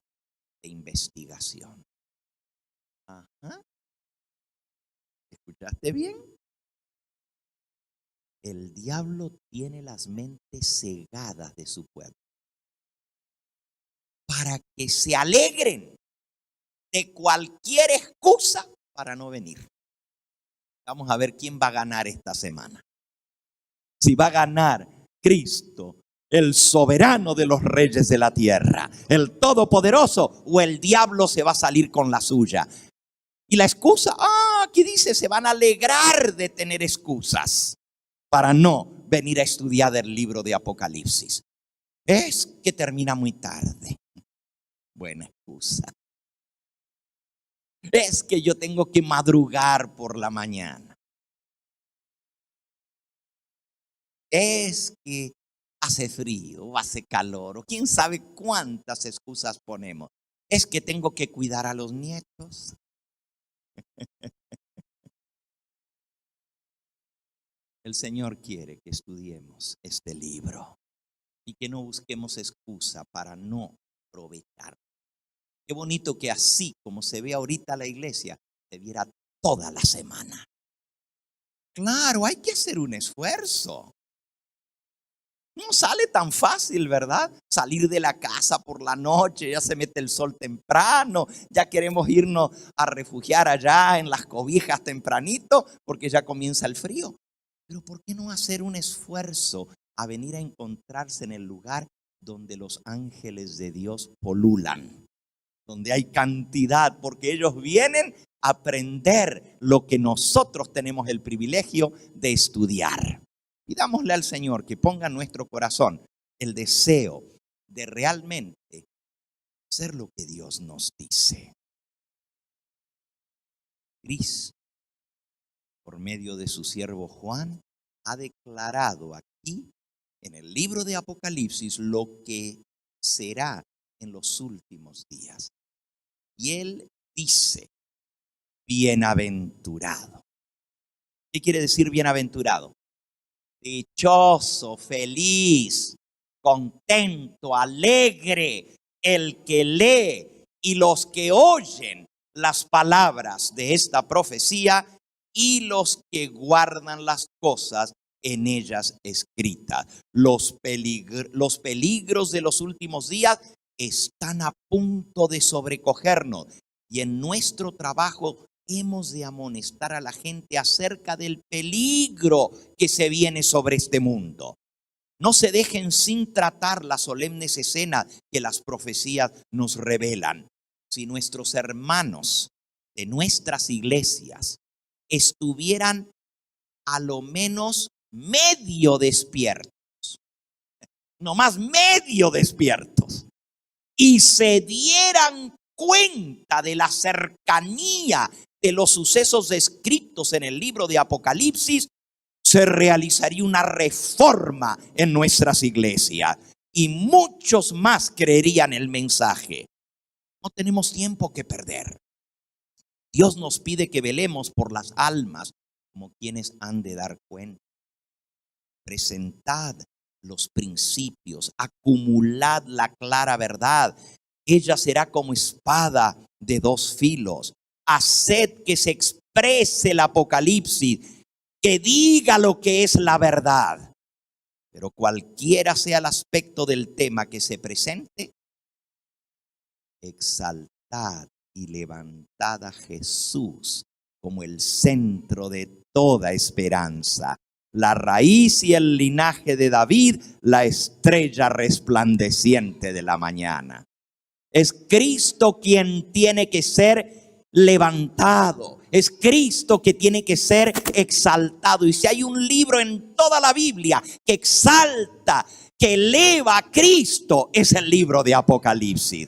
[SPEAKER 1] de investigación. Ajá. ¿Escuchaste bien? El diablo tiene las mentes cegadas de su pueblo para que se alegren de cualquier excusa para no venir. Vamos a ver quién va a ganar esta semana. Si va a ganar Cristo, el soberano de los reyes de la tierra, el todopoderoso, o el diablo se va a salir con la suya. Y la excusa, aquí dice, se van a alegrar de tener excusas para no venir a estudiar el libro de Apocalipsis. Es que termina muy tarde. Buena excusa. Es que yo tengo que madrugar por la mañana. Es que hace frío o hace calor o quién sabe cuántas excusas ponemos. Es que tengo que cuidar a los nietos. El Señor quiere que estudiemos este libro y que no busquemos excusa para no aprovechar. Qué bonito que así como se ve ahorita la iglesia, se viera toda la semana. Claro, hay que hacer un esfuerzo. No sale tan fácil, ¿verdad? Salir de la casa por la noche, ya se mete el sol temprano, ya queremos irnos a refugiar allá en las cobijas tempranito porque ya comienza el frío. Pero ¿por qué no hacer un esfuerzo a venir a encontrarse en el lugar donde los ángeles de Dios pululan? Donde hay cantidad, porque ellos vienen a aprender lo que nosotros tenemos el privilegio de estudiar. Pidámosle al Señor que ponga en nuestro corazón el deseo de realmente hacer lo que Dios nos dice. Cristo, por medio de su siervo Juan, ha declarado aquí en el libro de Apocalipsis lo que será en los últimos días. Y él dice, bienaventurado. ¿Qué quiere decir bienaventurado? Dichoso, feliz, contento, alegre, el que lee y los que oyen las palabras de esta profecía y los que guardan las cosas en ellas escritas. Los peligros de los últimos días están a punto de sobrecogernos y en nuestro trabajo hemos de amonestar a la gente acerca del peligro que se viene sobre este mundo. No se dejen sin tratar las solemnes escenas que las profecías nos revelan. Si nuestros hermanos de nuestras iglesias estuvieran a lo menos medio despiertos, no más medio despiertos, y se dieran cuenta de la cercanía de los sucesos descritos en el libro de Apocalipsis, se realizaría una reforma en nuestras iglesias y muchos más creerían el mensaje. No tenemos tiempo que perder. Dios nos pide que velemos por las almas como quienes han de dar cuenta. Presentad los principios, acumulad la clara verdad. Ella será como espada de dos filos. Haced que se exprese el Apocalipsis, que diga lo que es la verdad. Pero cualquiera sea el aspecto del tema que se presente, exaltad y levantad a Jesús como el centro de toda esperanza, la raíz y el linaje de David, la estrella resplandeciente de la mañana. Es Cristo quien tiene que ser levantado. Es Cristo que tiene que ser exaltado. Y si hay un libro en toda la Biblia que exalta, que eleva a Cristo, es el libro de Apocalipsis.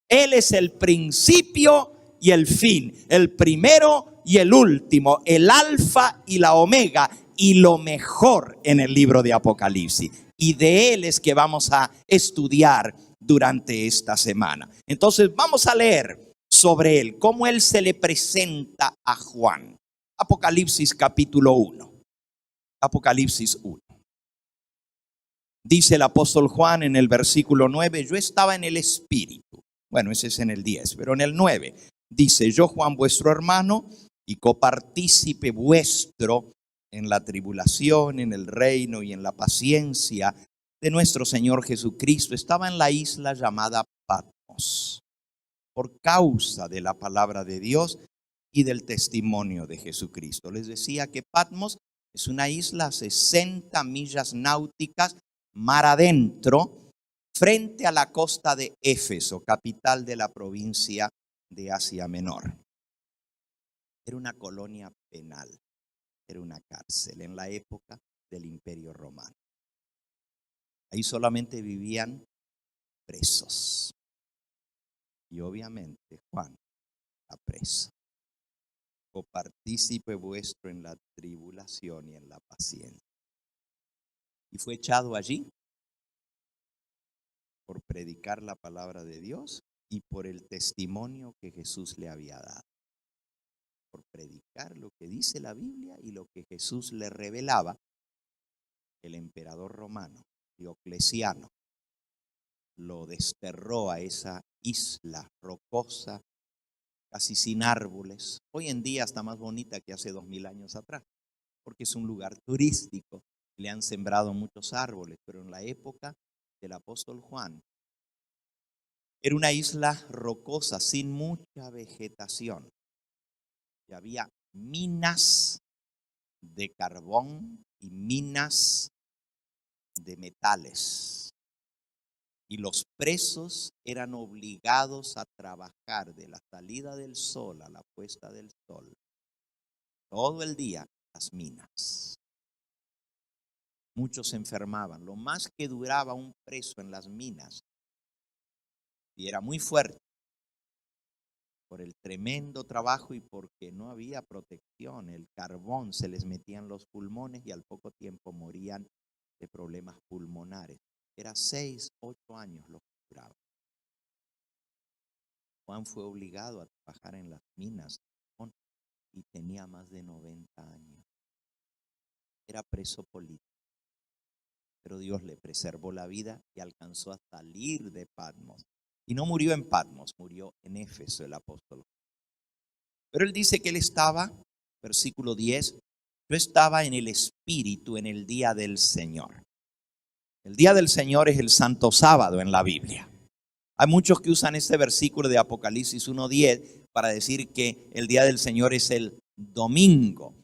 [SPEAKER 1] Él es el principio y el fin, el primero y el último, el alfa y la omega, y lo mejor en el libro de Apocalipsis. Y de él es que vamos a estudiar durante esta semana. Entonces vamos a leer sobre él, cómo él se le presenta a Juan. Apocalipsis capítulo 1. Apocalipsis 1. Dice el apóstol Juan en el versículo 9, yo estaba en el Espíritu. Bueno, ese es en el 10, pero en el 9 dice, yo Juan vuestro hermano y copartícipe vuestro en la tribulación, en el reino y en la paciencia de nuestro Señor Jesucristo, estaba en la isla llamada Patmos, por causa de la palabra de Dios y del testimonio de Jesucristo. Les decía que Patmos es una isla a 60 millas náuticas mar adentro, frente a la costa de Éfeso, capital de la provincia de Asia Menor. Era una colonia penal, era una cárcel en la época del Imperio Romano. Ahí solamente vivían presos. Y obviamente Juan está preso. Copartícipe vuestro en la tribulación y en la paciencia. Y fue echado allí por predicar la palabra de Dios y por el testimonio que Jesús le había dado. Por predicar lo que dice la Biblia y lo que Jesús le revelaba. El emperador romano, Diocleciano, lo desterró a esa isla rocosa, casi sin árboles. Hoy en día está más bonita que hace 2000 años atrás, porque es un lugar turístico. Le han sembrado muchos árboles, pero en la época del apóstol Juan era una isla rocosa sin mucha vegetación. Y había minas de carbón y minas de metales. Y los presos eran obligados a trabajar de la salida del sol a la puesta del sol todo el día en las minas. Muchos se enfermaban. Lo más que duraba un preso en las minas, y era muy fuerte por el tremendo trabajo y porque no había protección. El carbón se les metía en los pulmones y al poco tiempo morían de problemas pulmonares. Era 6, 8 años lo que duraba. Juan fue obligado a trabajar en las minas y tenía más de 90 años. Era preso político. Pero Dios le preservó la vida y alcanzó a salir de Patmos. Y no murió en Patmos, murió en Éfeso el apóstol. Pero él dice que él estaba, versículo 10, yo estaba en el Espíritu en el día del Señor. El día del Señor es el Santo Sábado en la Biblia. Hay muchos que usan este versículo de Apocalipsis 1:10 para decir que el día del Señor es el domingo.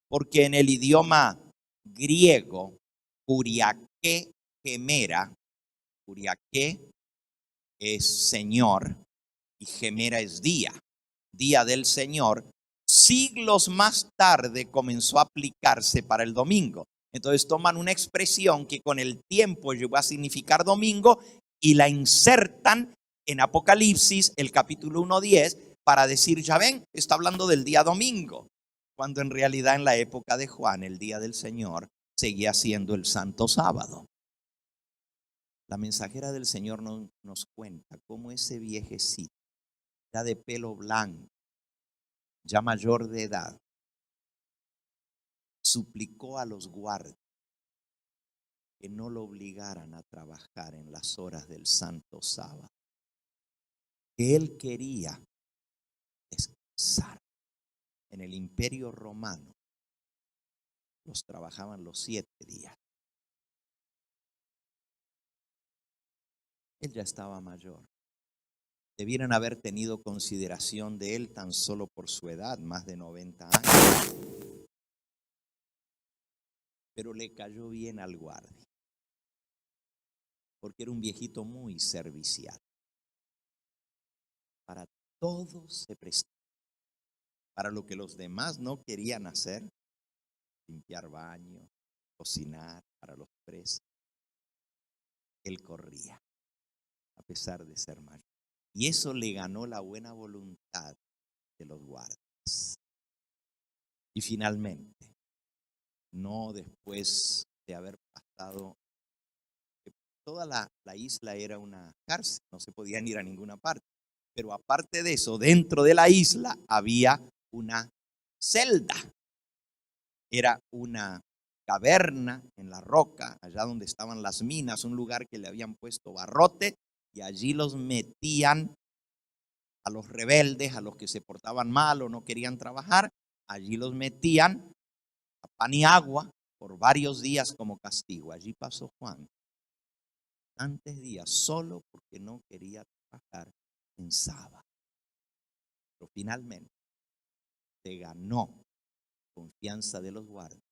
[SPEAKER 1] Porque en el idioma griego, Kuriake Gemera, Kuriake es Señor y Gemera es día, día del Señor. Siglos más tarde comenzó a aplicarse para el domingo. Entonces toman una expresión que con el tiempo llegó a significar domingo y la insertan en Apocalipsis, el capítulo 1:10, para decir, ya ven, está hablando del día domingo, cuando en realidad en la época de Juan, el día del Señor seguía siendo el Santo Sábado. La mensajera del Señor nos cuenta cómo ese viejecito, ya de pelo blanco, ya mayor de edad, suplicó a los guardias que no lo obligaran a trabajar en las horas del Santo Sábado, que él quería descansar. En el Imperio Romano los trabajaban los 7 días. Él ya estaba mayor. Debieran haber tenido consideración de él tan solo por su edad, más de 90 años. Pero le cayó bien al guardia, porque era un viejito muy servicial. Para todo se prestaba. Para lo que los demás no querían hacer, limpiar baños, cocinar para los presos, él corría, a pesar de ser mayor. Y eso le ganó la buena voluntad de los guardias. Y finalmente, no después de haber pasado, toda la isla era una cárcel, no se podían ir a ninguna parte. Pero aparte de eso, dentro de la isla había una celda. Era una caverna en la roca, allá donde estaban las minas, un lugar que le habían puesto barrote, y allí los metían a los rebeldes, a los que se portaban mal o no querían trabajar. Allí los metían a pan y agua por varios días como castigo. Allí pasó Juan bastantes días solo porque no quería trabajar en sábado. Pero finalmente se ganó confianza de los guardias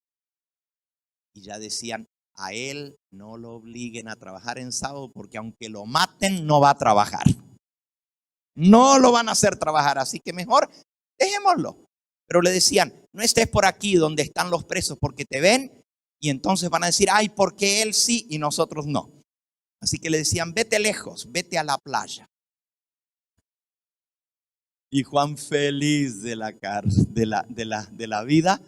[SPEAKER 1] y ya decían, a él no lo obliguen a trabajar en sábado porque aunque lo maten no va a trabajar. No lo van a hacer trabajar, así que mejor dejémoslo. Pero le decían, no estés por aquí donde están los presos porque te ven y entonces van a decir, ay, ¿por qué él sí y nosotros no? Así que le decían, vete lejos, vete a la playa. Y Juan, feliz de la vida,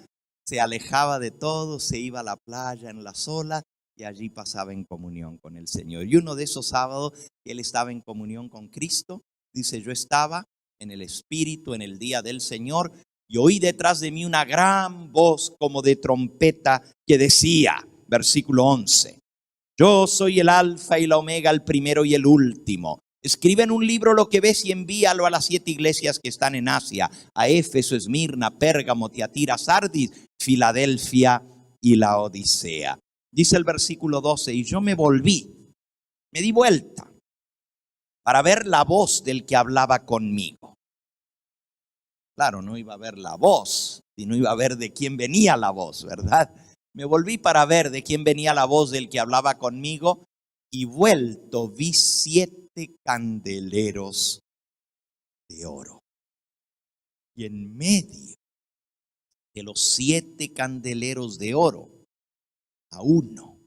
[SPEAKER 1] se alejaba de todo, se iba a la playa en las olas y allí pasaba en comunión con el Señor. Y uno de esos sábados que él estaba en comunión con Cristo, dice, yo estaba en el Espíritu en el día del Señor y oí detrás de mí una gran voz como de trompeta que decía, versículo 11, yo soy el alfa y la omega, el primero y el último, Escribe en un libro lo que ves y envíalo a las 7 iglesias que están en Asia, a Éfeso, Esmirna, Pérgamo, Tiatira, Sardis, Filadelfia y la Odisea. Dice el versículo 12, y yo me volví, me di vuelta para ver la voz del que hablaba conmigo. Claro, no iba a ver la voz, sino iba a ver de quién venía la voz, ¿verdad? Me volví para ver de quién venía la voz del que hablaba conmigo, y vuelto vi 7 candeleros de oro. Y en medio de los 7 candeleros de oro, a uno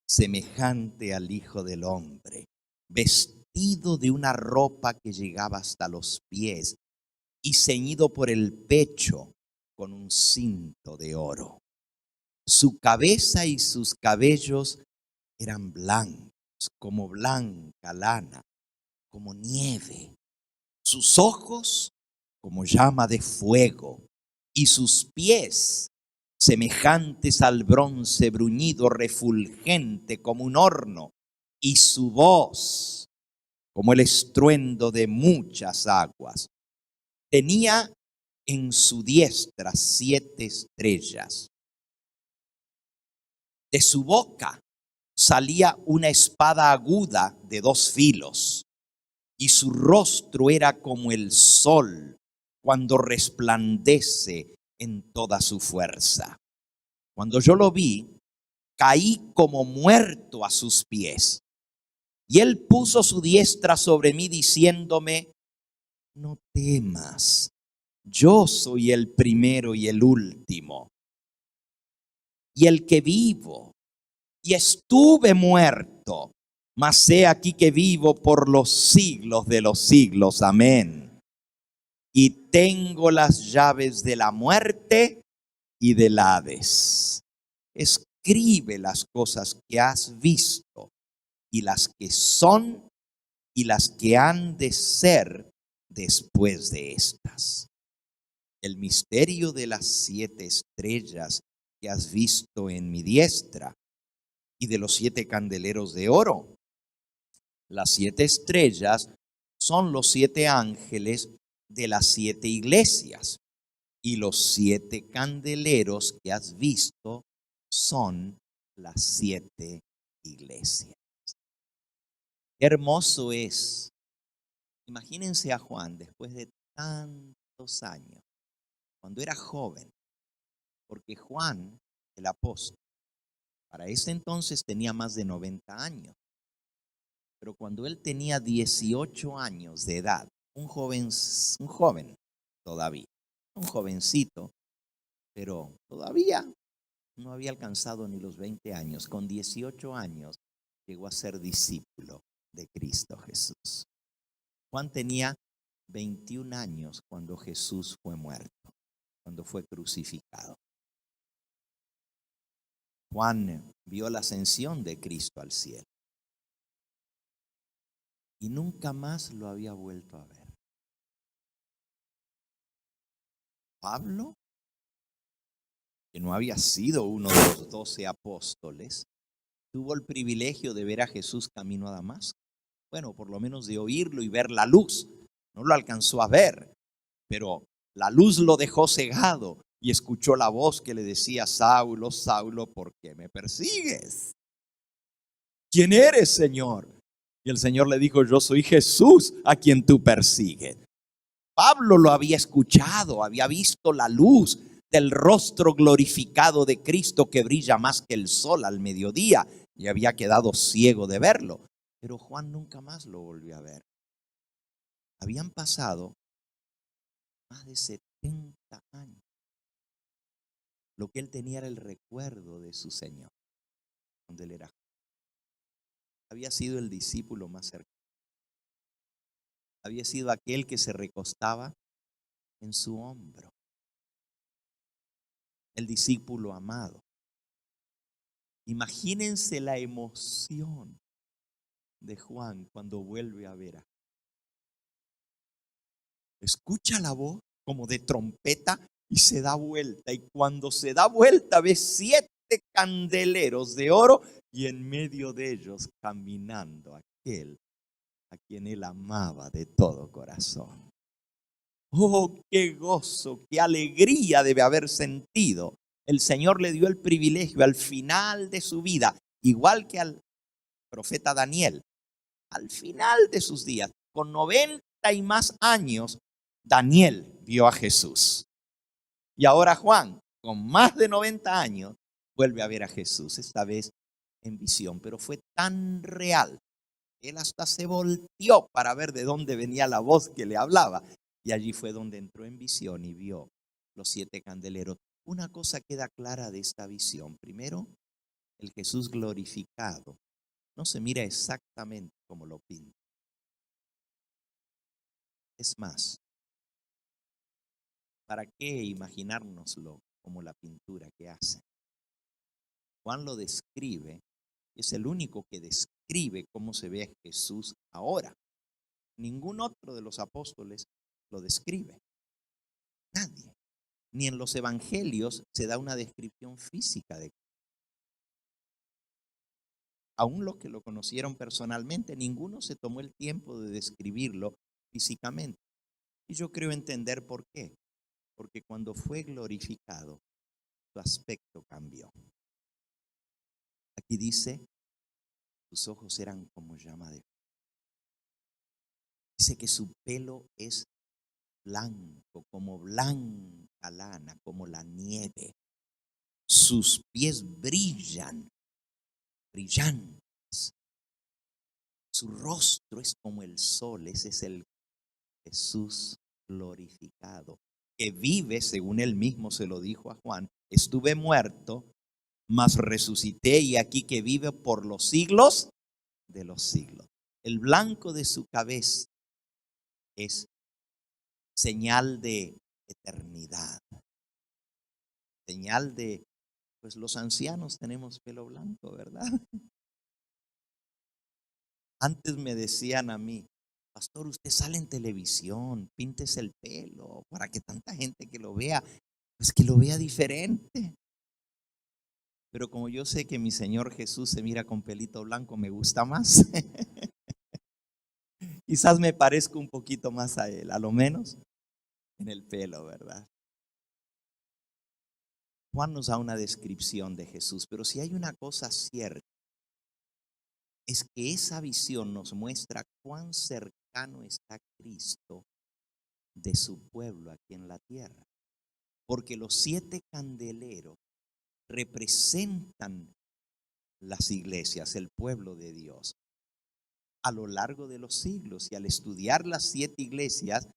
[SPEAKER 1] semejante al Hijo del Hombre, vestido de una ropa que llegaba hasta los pies y ceñido por el pecho con un cinto de oro. Su cabeza y sus cabellos eran blancos, como blanca lana, como nieve. Sus ojos como llama de fuego, y sus pies semejantes al bronce bruñido, refulgente como un horno, y su voz como el estruendo de muchas aguas. Tenía en su diestra 7 estrellas. De su boca salía una espada aguda de 2 filos, y su rostro era como el sol cuando resplandece en toda su fuerza. Cuando yo lo vi, caí como muerto a sus pies. Y él puso su diestra sobre mí diciéndome, no temas, yo soy el primero y el último, y el que vivo, y estuve muerto, mas he aquí que vivo por los siglos de los siglos. Amén. Y tengo las llaves de la muerte y del Hades. Escribe las cosas que has visto, y las que son, y las que han de ser después de estas. El misterio de las 7 estrellas que has visto en mi diestra, y de los 7 candeleros de oro. Las 7 estrellas son los 7 ángeles de las 7 iglesias, y los 7 candeleros que has visto son las 7 iglesias. Qué hermoso es. Imagínense a Juan después de tantos años, cuando era joven, porque Juan, el apóstol, para ese entonces tenía más de 90 años. Pero cuando él tenía 18 años de edad, un joven todavía, un jovencito, pero todavía no había alcanzado ni los 20 años. Con 18 años llegó a ser discípulo de Cristo Jesús. Juan tenía 21 años cuando Jesús fue muerto, cuando fue crucificado. Juan vio la ascensión de Cristo al cielo y nunca más lo había vuelto a ver. Pablo, que no había sido uno de los 12 apóstoles, tuvo el privilegio de ver a Jesús camino a Damasco. Bueno, por lo menos de oírlo y ver la luz. No lo alcanzó a ver, pero la luz lo dejó cegado y escuchó la voz que le decía, Saulo, Saulo, ¿por qué me persigues? ¿Quién eres, Señor? Y el Señor le dijo, yo soy Jesús a quien tú persigues. Pablo lo había escuchado, había visto la luz del rostro glorificado de Cristo que brilla más que el sol al mediodía, y había quedado ciego de verlo. Pero Juan nunca más lo volvió a ver. Habían pasado más de 70 años. Lo que él tenía era el recuerdo de su Señor, cuando él era joven. Había sido el discípulo más cercano. Había sido aquel que se recostaba en su hombro. El discípulo amado. Imagínense la emoción de Juan cuando vuelve a ver a Jesús. Escucha la voz como de trompeta y se da vuelta. Y cuando se da vuelta ve 7 candeleros de oro y en medio de ellos caminando aquel a quien él amaba de todo corazón. Oh, qué gozo, qué alegría debe haber sentido. El Señor le dio el privilegio al final de su vida, igual que al profeta Daniel, al final de sus días, con 90 y más años, Daniel vio a Jesús. Y ahora Juan, con más de 90 años, vuelve a ver a Jesús, esta vez en visión, pero fue tan real. Él hasta se volteó para ver de dónde venía la voz que le hablaba. Y allí fue donde entró en visión y vio los 7 candeleros. Una cosa queda clara de esta visión. Primero, el Jesús glorificado no se mira exactamente como lo pinta. Es más, ¿para qué imaginárnoslo como la pintura que hace? Juan lo describe, es el único que describe cómo se ve a Jesús ahora. Ningún otro de los apóstoles lo describe. Nadie. Ni en los evangelios se da una descripción física de Cristo. Aún los que lo conocieron personalmente, ninguno se tomó el tiempo de describirlo físicamente. Y yo creo entender por qué. Porque cuando fue glorificado, su aspecto cambió. Aquí dice, sus ojos eran como llama de fuego. Dice que su pelo es blanco, como blanca lana, como la nieve. Sus pies brillan, brillantes. Su rostro es como el sol. Ese es el Jesús glorificado, que vive, según él mismo se lo dijo a Juan, estuve muerto, mas resucité y aquí que vive por los siglos de los siglos. El blanco de su cabeza es señal de eternidad, señal de, pues los ancianos tenemos pelo blanco, ¿verdad? Antes me decían a mí, pastor, usted sale en televisión, píntese el pelo para que tanta gente que lo vea, pues que lo vea diferente. Pero como yo sé que mi Señor Jesús se mira con pelito blanco, me gusta más. Quizás me parezco un poquito más a Él, a lo menos en el pelo, ¿verdad? Juan nos da una descripción de Jesús, pero si hay una cosa cierta, es que esa visión nos muestra cuán cercano está Cristo de su pueblo aquí en la tierra. Porque los 7 candeleros representan las iglesias, el pueblo de Dios, a lo largo de los siglos. Y al estudiar las 7 iglesias,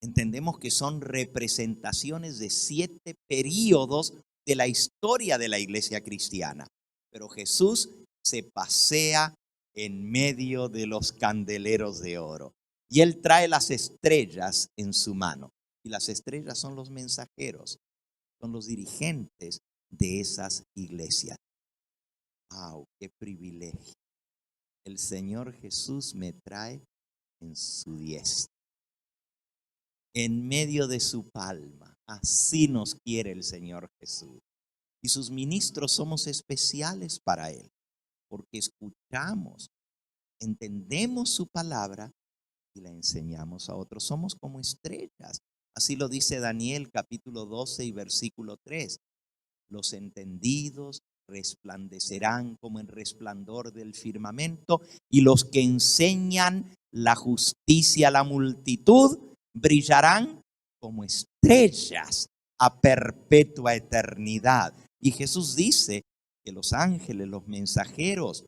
[SPEAKER 1] entendemos que son representaciones de 7 períodos de la historia de la iglesia cristiana. Pero Jesús se pasea en medio de los candeleros de oro. Y Él trae las estrellas en su mano. Y las estrellas son los mensajeros, son los dirigentes de esas iglesias. ¡Wow! ¡Qué privilegio! El Señor Jesús me trae en su diestra, en medio de su palma. Así nos quiere el Señor Jesús. Y sus ministros somos especiales para Él, porque escuchamos, entendemos su palabra y la enseñamos a otros. Somos como estrellas. Así lo dice Daniel capítulo 12 y versículo 3. Los entendidos resplandecerán como el resplandor del firmamento, y los que enseñan la justicia a la multitud brillarán como estrellas a perpetua eternidad. Y Jesús dice que los ángeles, los mensajeros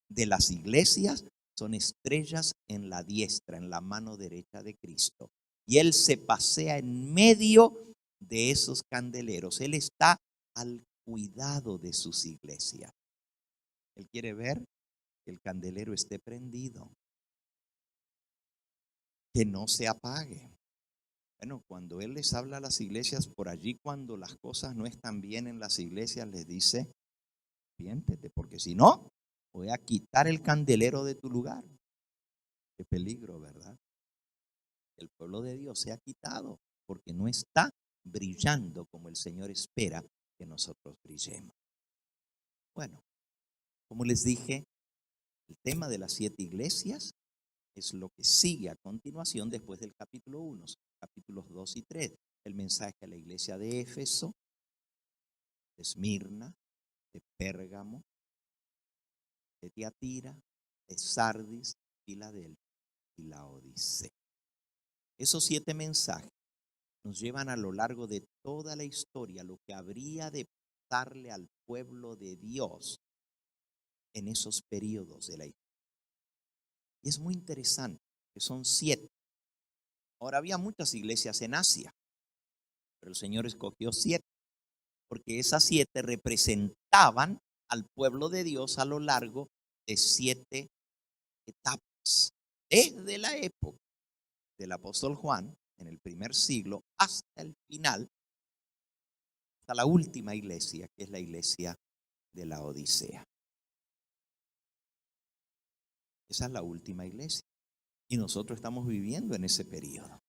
[SPEAKER 1] de las iglesias, son estrellas en la diestra, en la mano derecha de Cristo. Y Él se pasea en medio de esos candeleros. Él está al cuidado de sus iglesias. Él quiere ver que el candelero esté prendido, que no se apague. Bueno, cuando Él les habla a las iglesias por allí, cuando las cosas no están bien en las iglesias, les dice, arrepiéntete, porque si no, voy a quitar el candelero de tu lugar. Qué peligro, ¿verdad? El pueblo de Dios se ha quitado porque no está brillando como el Señor espera que nosotros brillemos. Bueno, como les dije, el tema de las 7 iglesias es lo que sigue a continuación después del capítulo 1, capítulos 2 y 3. El mensaje a la iglesia de Éfeso, de Esmirna, de Pérgamo, de Tiatira, de Sardis, Filadelfia y Laodicea. Esos 7 mensajes nos llevan a lo largo de toda la historia lo que habría de pasarle al pueblo de Dios en esos periodos de la historia. Y es muy interesante que son 7. Ahora, había muchas iglesias en Asia, pero el Señor escogió 7, porque esas 7 representaban al pueblo de Dios a lo largo de 7 etapas, desde la época del apóstol Juan, en el primer siglo, hasta el final, hasta la última iglesia, que es la iglesia de la Odisea. Esa es la última iglesia. Y nosotros estamos viviendo en ese periodo.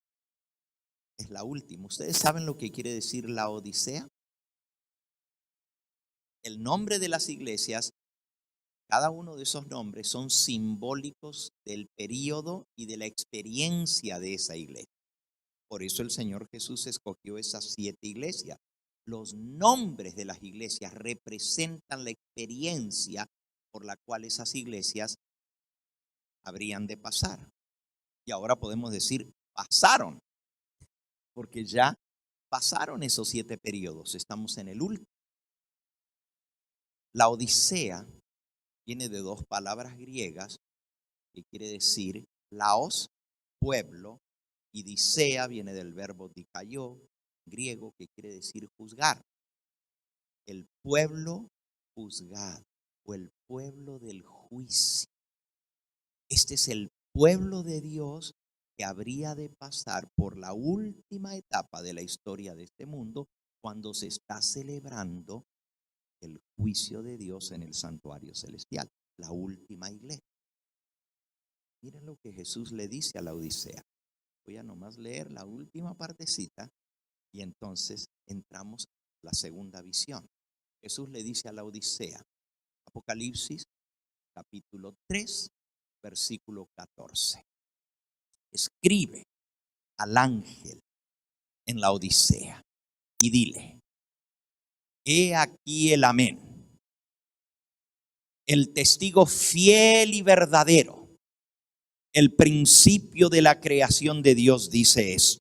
[SPEAKER 1] Es la última. ¿Ustedes saben lo que quiere decir la Odisea? El nombre de las iglesias, cada uno de esos nombres son simbólicos del periodo y de la experiencia de esa iglesia. Por eso el Señor Jesús escogió esas 7 iglesias. Los nombres de las iglesias representan la experiencia por la cual esas iglesias habrían de pasar. Y ahora podemos decir, pasaron, porque ya pasaron esos 7 periodos. Estamos en el último. La Odisea viene de 2 palabras griegas que quiere decir laos, pueblo, y disea viene del verbo dikaiō, griego, que quiere decir juzgar. El pueblo juzgado o el pueblo del juicio. Este es el pueblo de Dios que habría de pasar por la última etapa de la historia de este mundo, cuando se está celebrando el juicio de Dios en el santuario celestial, la última iglesia. Miren lo que Jesús le dice a la Odisea. Voy a nomás leer la última partecita y entonces entramos a la segunda visión. Jesús le dice a la Odisea, Apocalipsis capítulo 3, versículo 14. Escribe al ángel en la Odisea y dile: he aquí el amén, el testigo fiel y verdadero, el principio de la creación de Dios, dice esto.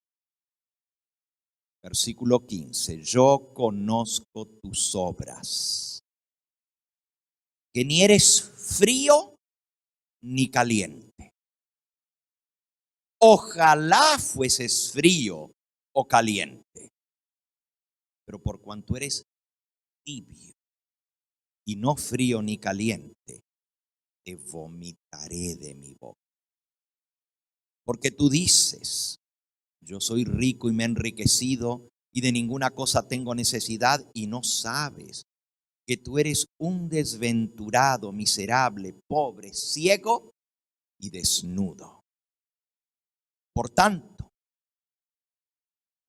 [SPEAKER 1] Versículo 15. Yo conozco tus obras, que ni eres frío ni caliente. Ojalá fueses frío o caliente, pero por cuanto eres tibio y no frío ni caliente, te vomitaré de mi boca. Porque tú dices: yo soy rico y me he enriquecido y de ninguna cosa tengo necesidad, y no sabes que tú eres un desventurado, miserable, pobre, ciego y desnudo. Por tanto,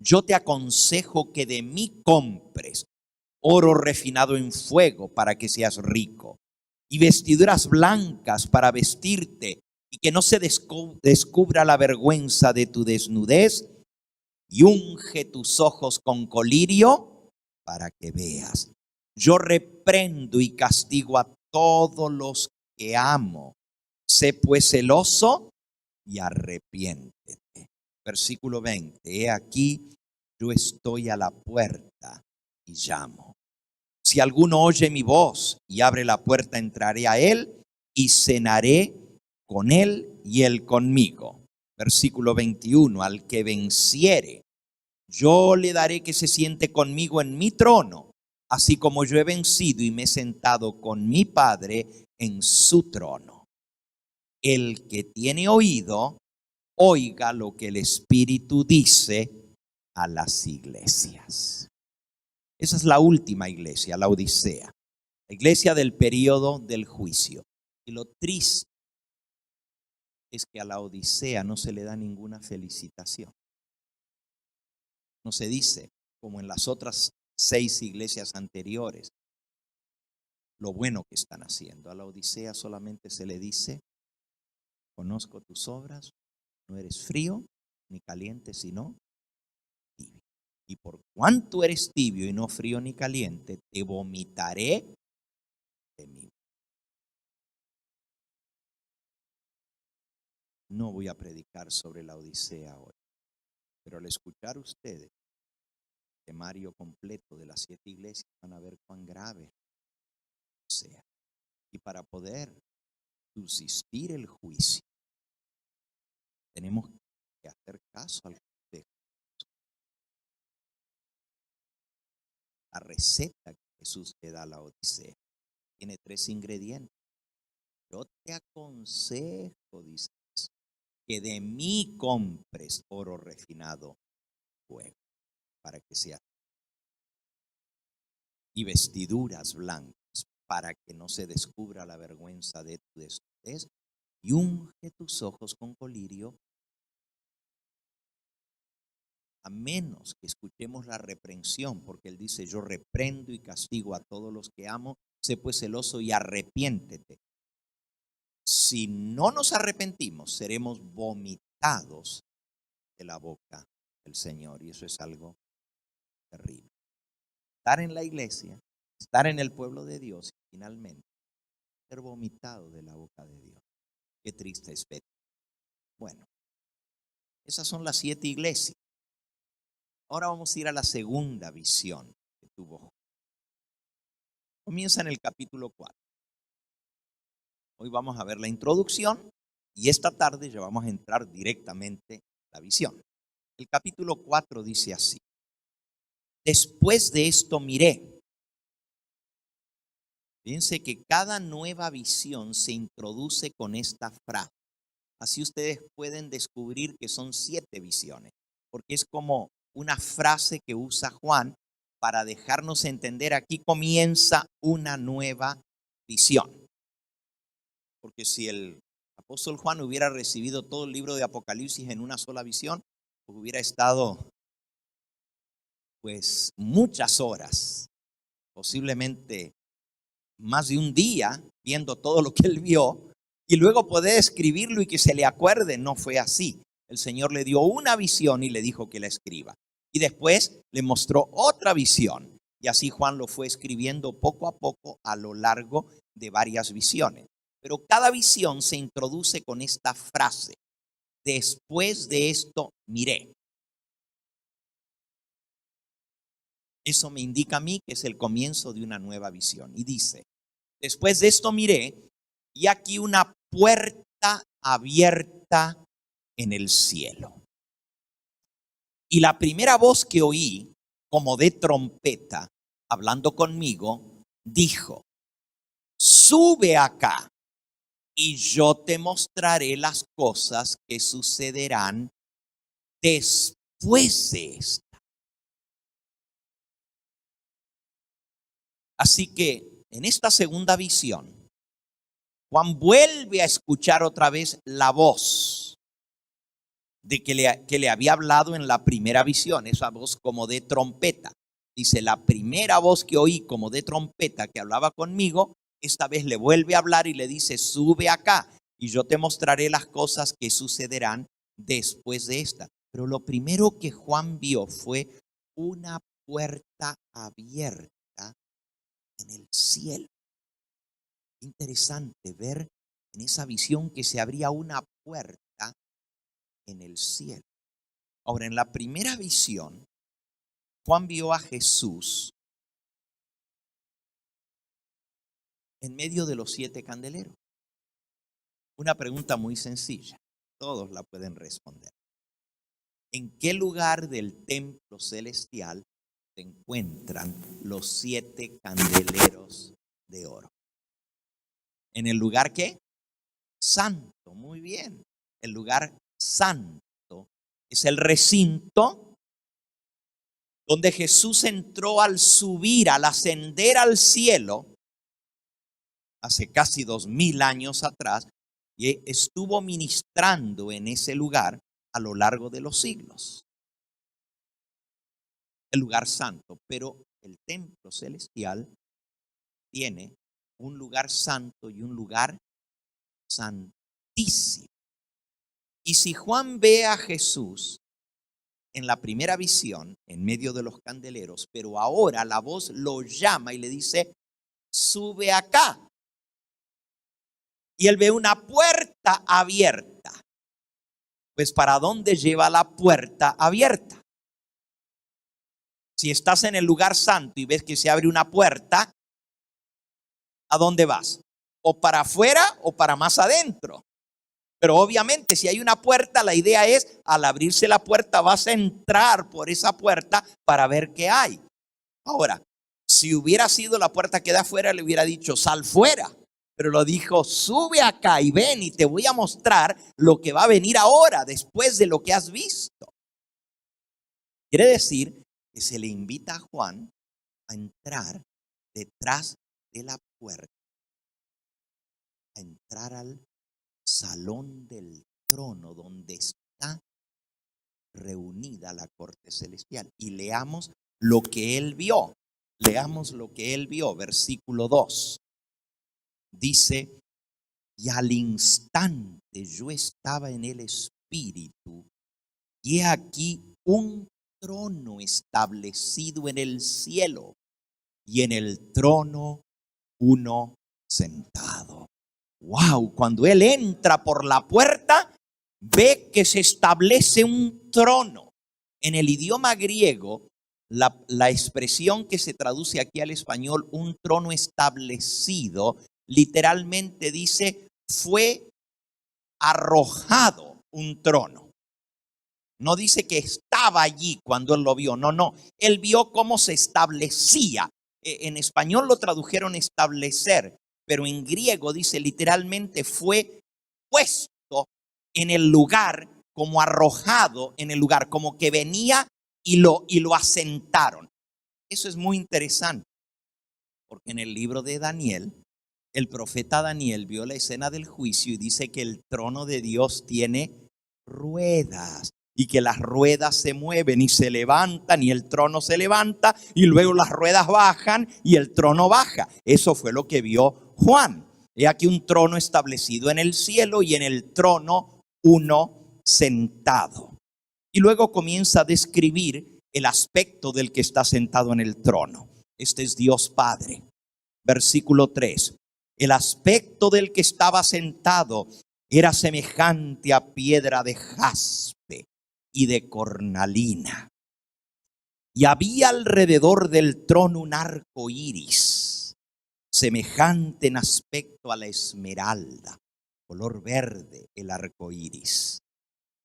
[SPEAKER 1] yo te aconsejo que de mí compres oro refinado en fuego para que seas rico, y vestiduras blancas para vestirte, y que no se descubra la vergüenza de tu desnudez, y unge tus ojos con colirio para que veas. Yo reprendo y castigo a todos los que amo. Sé pues celoso y arrepiéntete. Versículo 20. He aquí, yo estoy a la puerta y llamo. Si alguno oye mi voz y abre la puerta, entraré a él y cenaré con él y él conmigo. Versículo 21. Al que venciere, yo le daré que se siente conmigo en mi trono, así como yo he vencido y me he sentado con mi Padre en su trono. El que tiene oído, oiga lo que el Espíritu dice a las iglesias. Esa es la última iglesia, la Odisea, la iglesia del periodo del juicio. Y lo triste es que a la Odisea no se le da ninguna felicitación. No se dice, como en las otras 6 iglesias anteriores, lo bueno que están haciendo. A la Odisea solamente se le dice: conozco tus obras, no eres frío ni caliente, sino tibio. Y por cuanto eres tibio y no frío ni caliente, te vomitaré de mí. No voy a predicar sobre la Odisea hoy, pero al escuchar ustedes el temario completo de las 7 iglesias, van a ver cuán grave sea. Y para poder subsistir el juicio, tenemos que hacer caso al consejo. La receta que Jesús le da a la Odisea tiene 3 ingredientes. Yo te aconsejo, dice, que de mí compres oro refinado, fuego, para que sea, y vestiduras blancas, para que no se descubra la vergüenza de tu desnudez, y unge tus ojos con colirio, a menos que escuchemos la reprensión, porque él dice, yo reprendo y castigo a todos los que amo, sé pues celoso y arrepiéntete. Si no nos arrepentimos, seremos vomitados de la boca del Señor, y eso es algo terrible. Estar en la iglesia, estar en el pueblo de Dios y finalmente ser vomitado de la boca de Dios. Qué triste es ver. Bueno, esas son las 7 iglesias. Ahora vamos a ir a la segunda visión que tuvo Juan. Comienza en el capítulo 4. Hoy vamos a ver la introducción y esta tarde ya vamos a entrar directamente a la visión. El capítulo 4 dice así: después de esto miré. Fíjense que cada nueva visión se introduce con esta frase. Así ustedes pueden descubrir que son 7 visiones, porque es como una frase que usa Juan para dejarnos entender, aquí comienza una nueva visión. Porque si el apóstol Juan hubiera recibido todo el libro de Apocalipsis en una sola visión, pues hubiera estado pues muchas horas, posiblemente más de un día, viendo todo lo que él vio, y luego poder escribirlo y que se le acuerde. No fue así. El Señor le dio una visión y le dijo que la escriba. Y después le mostró otra visión. Y así Juan lo fue escribiendo poco a poco a lo largo de varias visiones. Pero cada visión se introduce con esta frase: después de esto miré. Eso me indica a mí que es el comienzo de una nueva visión. Y dice: después de esto miré, y aquí una puerta abierta en el cielo. Y la primera voz que oí, como de trompeta, hablando conmigo, dijo: sube acá, y yo te mostraré las cosas que sucederán después de esta. Así que en esta segunda visión, Juan vuelve a escuchar otra vez la voz de que le había hablado en la primera visión, esa voz como de trompeta. Dice: la primera voz que oí como de trompeta que hablaba conmigo, esta vez le vuelve a hablar y le dice: sube acá y yo te mostraré las cosas que sucederán después de esta. Pero lo primero que Juan vio fue una puerta abierta en el cielo. Interesante ver en esa visión que se abría una puerta en el cielo. Ahora, en la primera visión, Juan vio a Jesús en medio de los 7 candeleros. Una pregunta muy sencilla, todos la pueden responder. ¿En qué lugar del templo celestial se encuentran los 7 candeleros de oro? ¿En el lugar qué? Santo, muy bien. El lugar santo es el recinto donde Jesús entró al subir, al ascender al cielo, hace casi 2000 años atrás, y estuvo ministrando en ese lugar a lo largo de los siglos. El lugar santo, pero el templo celestial tiene un lugar santo y un lugar santísimo. Y si Juan ve a Jesús en la primera visión, en medio de los candeleros, pero ahora la voz lo llama y le dice, sube acá. Y él ve una puerta abierta. Pues ¿para dónde lleva la puerta abierta? Si estás en el lugar santo y ves que se abre una puerta, ¿a dónde vas? O para afuera o para más adentro. Pero obviamente si hay una puerta, la idea es, al abrirse la puerta vas a entrar por esa puerta para ver qué hay. Ahora, si hubiera sido la puerta que da afuera, le hubiera dicho, sal fuera. Pero lo dijo, sube acá y ven y te voy a mostrar lo que va a venir ahora, después de lo que has visto. Quiere decir que se le invita a Juan a entrar detrás de la puerta, a entrar al salón del trono donde está reunida la corte celestial. Y leamos lo que él vio. Leamos lo que él vio, versículo 2. Dice, y al instante yo estaba en el espíritu, y he aquí un trono establecido en el cielo, y en el trono uno sentado. Wow, cuando él entra por la puerta, ve que se establece un trono. En el idioma griego, la expresión que se traduce aquí al español, un trono establecido, literalmente dice, fue arrojado un trono. No dice que estaba allí cuando él lo vio, no. Él vio cómo se establecía. En español lo tradujeron establecer, pero en griego dice literalmente fue puesto en el lugar, como arrojado en el lugar, como que venía y lo asentaron. Eso es muy interesante, porque en el libro de Daniel, el profeta Daniel vio la escena del juicio y dice que el trono de Dios tiene ruedas y que las ruedas se mueven y se levantan y el trono se levanta y luego las ruedas bajan y el trono baja. Eso fue lo que vio Juan. He aquí un trono establecido en el cielo y en el trono uno sentado. Y luego comienza a describir el aspecto del que está sentado en el trono. Este es Dios Padre. Versículo 3. El aspecto del que estaba sentado era semejante a piedra de jaspe y de cornalina. Y había alrededor del trono un arco iris, semejante en aspecto a la esmeralda, color verde el arco iris.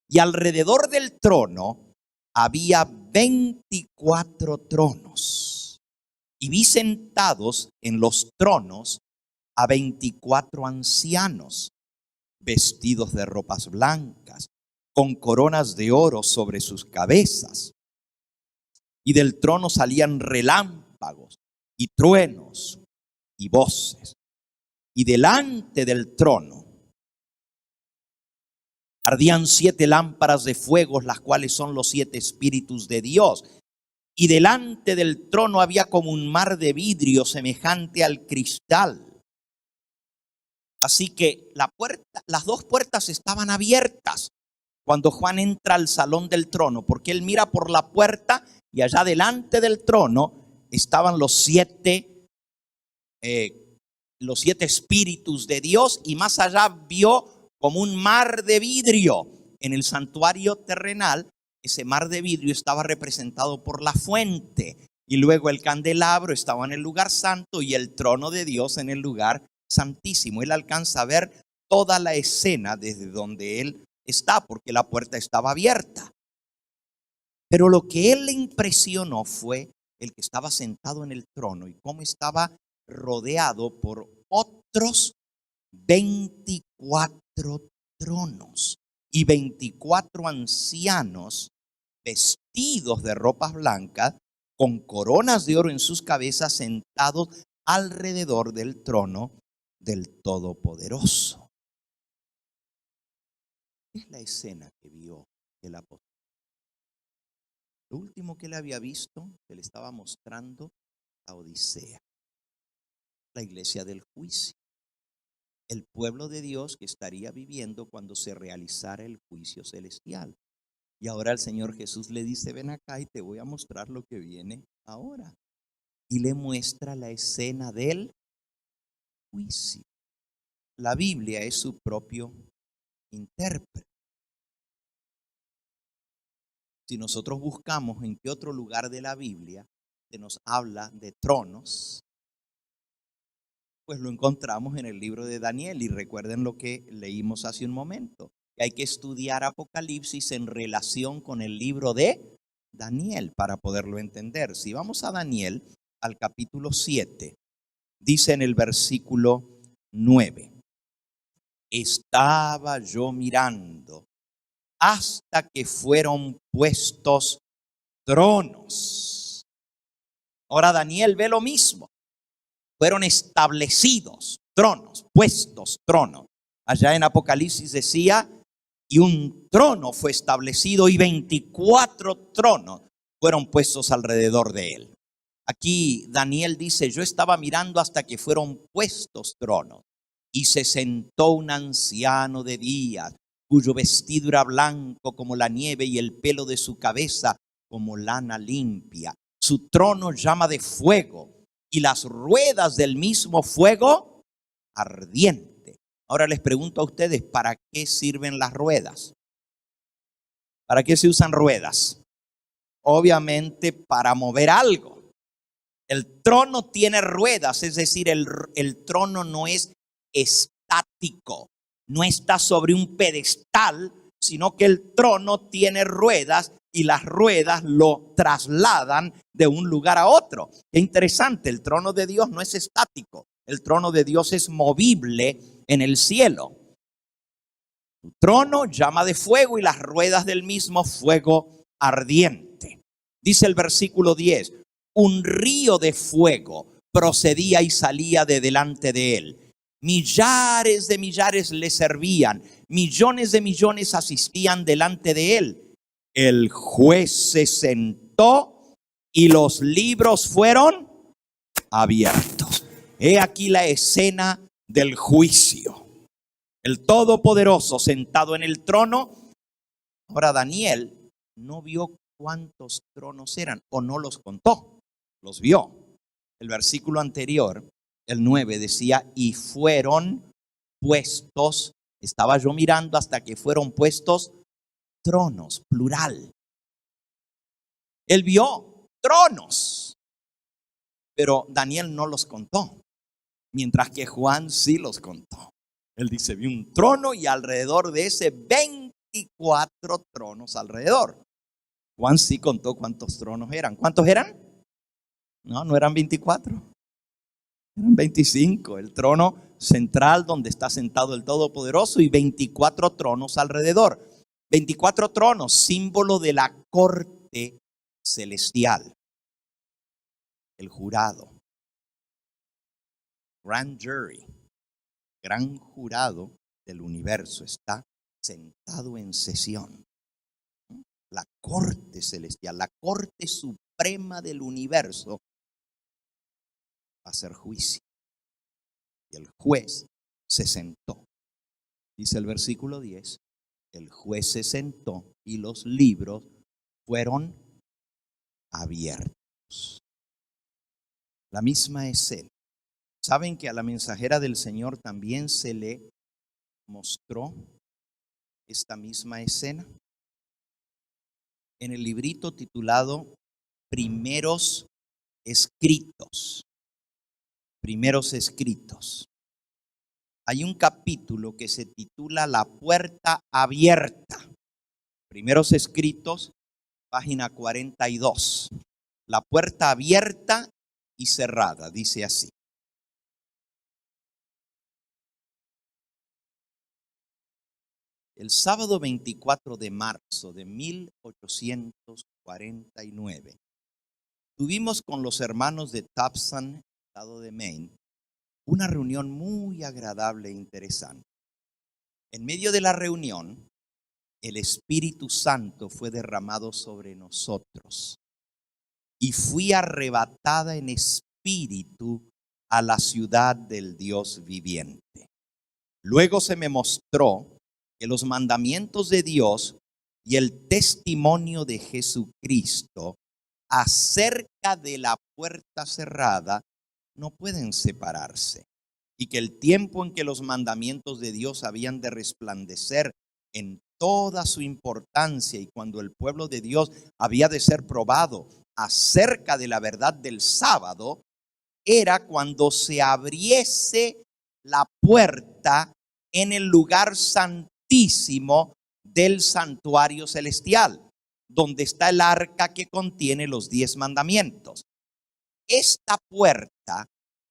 [SPEAKER 1] Y alrededor del trono había 24 tronos. Y vi sentados en los tronos a 24 ancianos, vestidos de ropas blancas, con coronas de oro sobre sus cabezas. Y del trono salían relámpagos y truenos y voces. Y delante del trono ardían 7 lámparas de fuego, las cuales son los 7 espíritus de Dios. Y delante del trono había como un mar de vidrio semejante al cristal. Así que las dos puertas estaban abiertas cuando Juan entra al salón del trono, porque él mira por la puerta y allá delante del trono estaban los 7 espíritus de Dios, y más allá vio como un mar de vidrio. En el santuario terrenal, ese mar de vidrio estaba representado por la fuente, y luego el candelabro estaba en el lugar santo y el trono de Dios en el lugar santísimo. Él alcanza a ver toda la escena desde donde él está, porque la puerta estaba abierta. Pero lo que él le impresionó fue el que estaba sentado en el trono y cómo estaba rodeado por otros 24 tronos y 24 ancianos vestidos de ropas blancas, con coronas de oro en sus cabezas, sentados alrededor del trono del Todopoderoso. Es la escena que vio el apóstol. Lo último que él había visto, que le estaba mostrando a Odisea, la iglesia del juicio. el pueblo de Dios que estaría viviendo cuando se realizara el juicio celestial. Y ahora el Señor Jesús le dice, ven acá y te voy a mostrar lo que viene ahora. Y le muestra la escena del juicio. La Biblia es su propio intérprete. Si nosotros buscamos en qué otro lugar de la Biblia se nos habla de tronos, pues lo encontramos en el libro de Daniel. Y recuerden lo que leímos hace un momento, que hay que estudiar Apocalipsis en relación con el libro de Daniel para poderlo entender. Si vamos a Daniel, al capítulo 7, dice en el versículo 9, estaba yo mirando hasta que fueron puestos tronos. Ahora Daniel ve lo mismo. Fueron establecidos tronos, puestos tronos. Allá en Apocalipsis decía, y un trono fue establecido y 24 tronos fueron puestos alrededor de él. Aquí Daniel dice, yo estaba mirando hasta que fueron puestos tronos y se sentó un anciano de días, cuyo vestido era blanco como la nieve y el pelo de su cabeza como lana limpia. Su trono llama de fuego y las ruedas del mismo fuego ardiente. Ahora les pregunto a ustedes, ¿para qué sirven las ruedas? ¿Para qué se usan ruedas? Obviamente para mover algo. El trono tiene ruedas, es decir, el trono no es estático, no está sobre un pedestal, sino que el trono tiene ruedas y las ruedas lo trasladan de un lugar a otro. Qué interesante, el trono de Dios no es estático, el trono de Dios es movible en el cielo. Su trono llama de fuego y las ruedas del mismo fuego ardiente. Dice el versículo 10, un río de fuego procedía y salía de delante de él. Millares de millares le servían, millones de millones asistían delante de él. El juez se sentó y los libros fueron abiertos. He aquí la escena del juicio. El Todopoderoso sentado en el trono. Ahora Daniel no vio cuántos tronos eran o no los contó, los vio. El versículo anterior, el 9, decía, y fueron puestos, estaba yo mirando hasta que fueron puestos tronos, plural. Él vio tronos, pero Daniel no los contó, mientras que Juan sí los contó. Él dice, vi un trono y alrededor de ese 24 tronos alrededor. Juan sí contó cuántos tronos eran. ¿Cuántos eran? No eran 24. Eran 25. El trono central donde está sentado el Todopoderoso y 24 tronos alrededor. 24 tronos, símbolo de la corte celestial. El jurado. Grand jury. Gran jurado del universo está sentado en sesión. La corte celestial, la corte suprema del universo va a hacer juicio. Y el juez se sentó. Dice el versículo 10, el juez se sentó y los libros fueron abiertos. La misma escena. ¿Saben que a la mensajera del Señor también se le mostró esta misma escena? En el librito titulado Primeros Escritos. Primeros Escritos. Hay un capítulo que se titula La Puerta Abierta. Primeros Escritos, página 42. La puerta abierta y cerrada, dice así. El sábado 24 de marzo de 1849, tuvimos con los hermanos de Towson, estado de Maine, una reunión muy agradable e interesante. En medio de la reunión, el Espíritu Santo fue derramado sobre nosotros y fui arrebatada en espíritu a la ciudad del Dios viviente. Luego se me mostró que los mandamientos de Dios y el testimonio de Jesucristo acerca de la puerta cerrada no pueden separarse, y que el tiempo en que los mandamientos de Dios habían de resplandecer en toda su importancia, y cuando el pueblo de Dios había de ser probado acerca de la verdad del sábado, era cuando se abriese la puerta en el lugar santísimo del santuario celestial, donde está el arca que contiene los 10 mandamientos. Esta puerta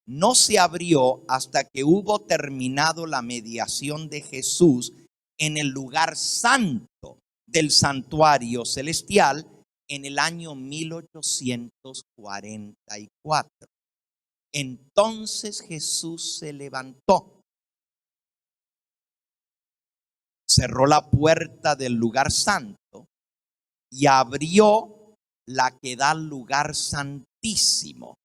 [SPEAKER 1] no se abrió hasta que hubo terminado la mediación de Jesús en el lugar santo del santuario celestial en el año 1844. Entonces Jesús se levantó, cerró la puerta del lugar santo y abrió la que da al lugar santísimo,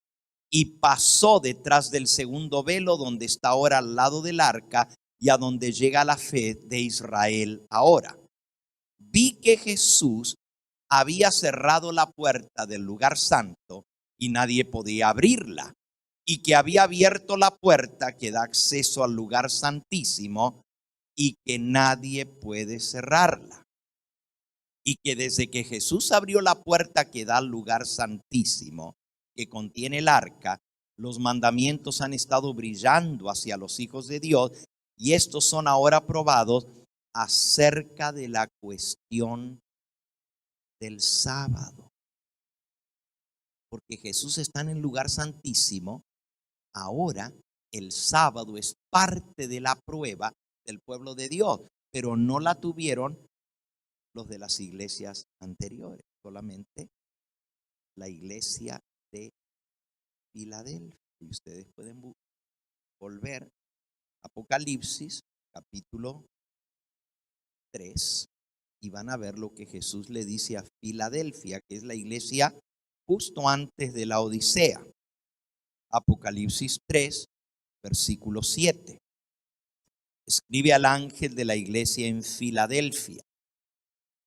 [SPEAKER 1] y pasó detrás del segundo velo, donde está ahora al lado del arca y a donde llega la fe de Israel ahora. Vi que Jesús había cerrado la puerta del lugar santo y nadie podía abrirla, y que había abierto la puerta que da acceso al lugar santísimo y que nadie puede cerrarla. Y que desde que Jesús abrió la puerta que da al lugar santísimo, que contiene el arca, los mandamientos han estado brillando hacia los hijos de Dios, y estos son ahora probados acerca de la cuestión del sábado. Porque Jesús está en el lugar santísimo, ahora el sábado es parte de la prueba del pueblo de Dios, pero no la tuvieron los de las iglesias anteriores, solamente la iglesia de Filadelfia. Y ustedes pueden volver a Apocalipsis capítulo 3 y van a ver lo que Jesús le dice a Filadelfia, que es la iglesia justo antes de la Odisea. Apocalipsis 3, versículo 7. Escribe al ángel de la iglesia en Filadelfia: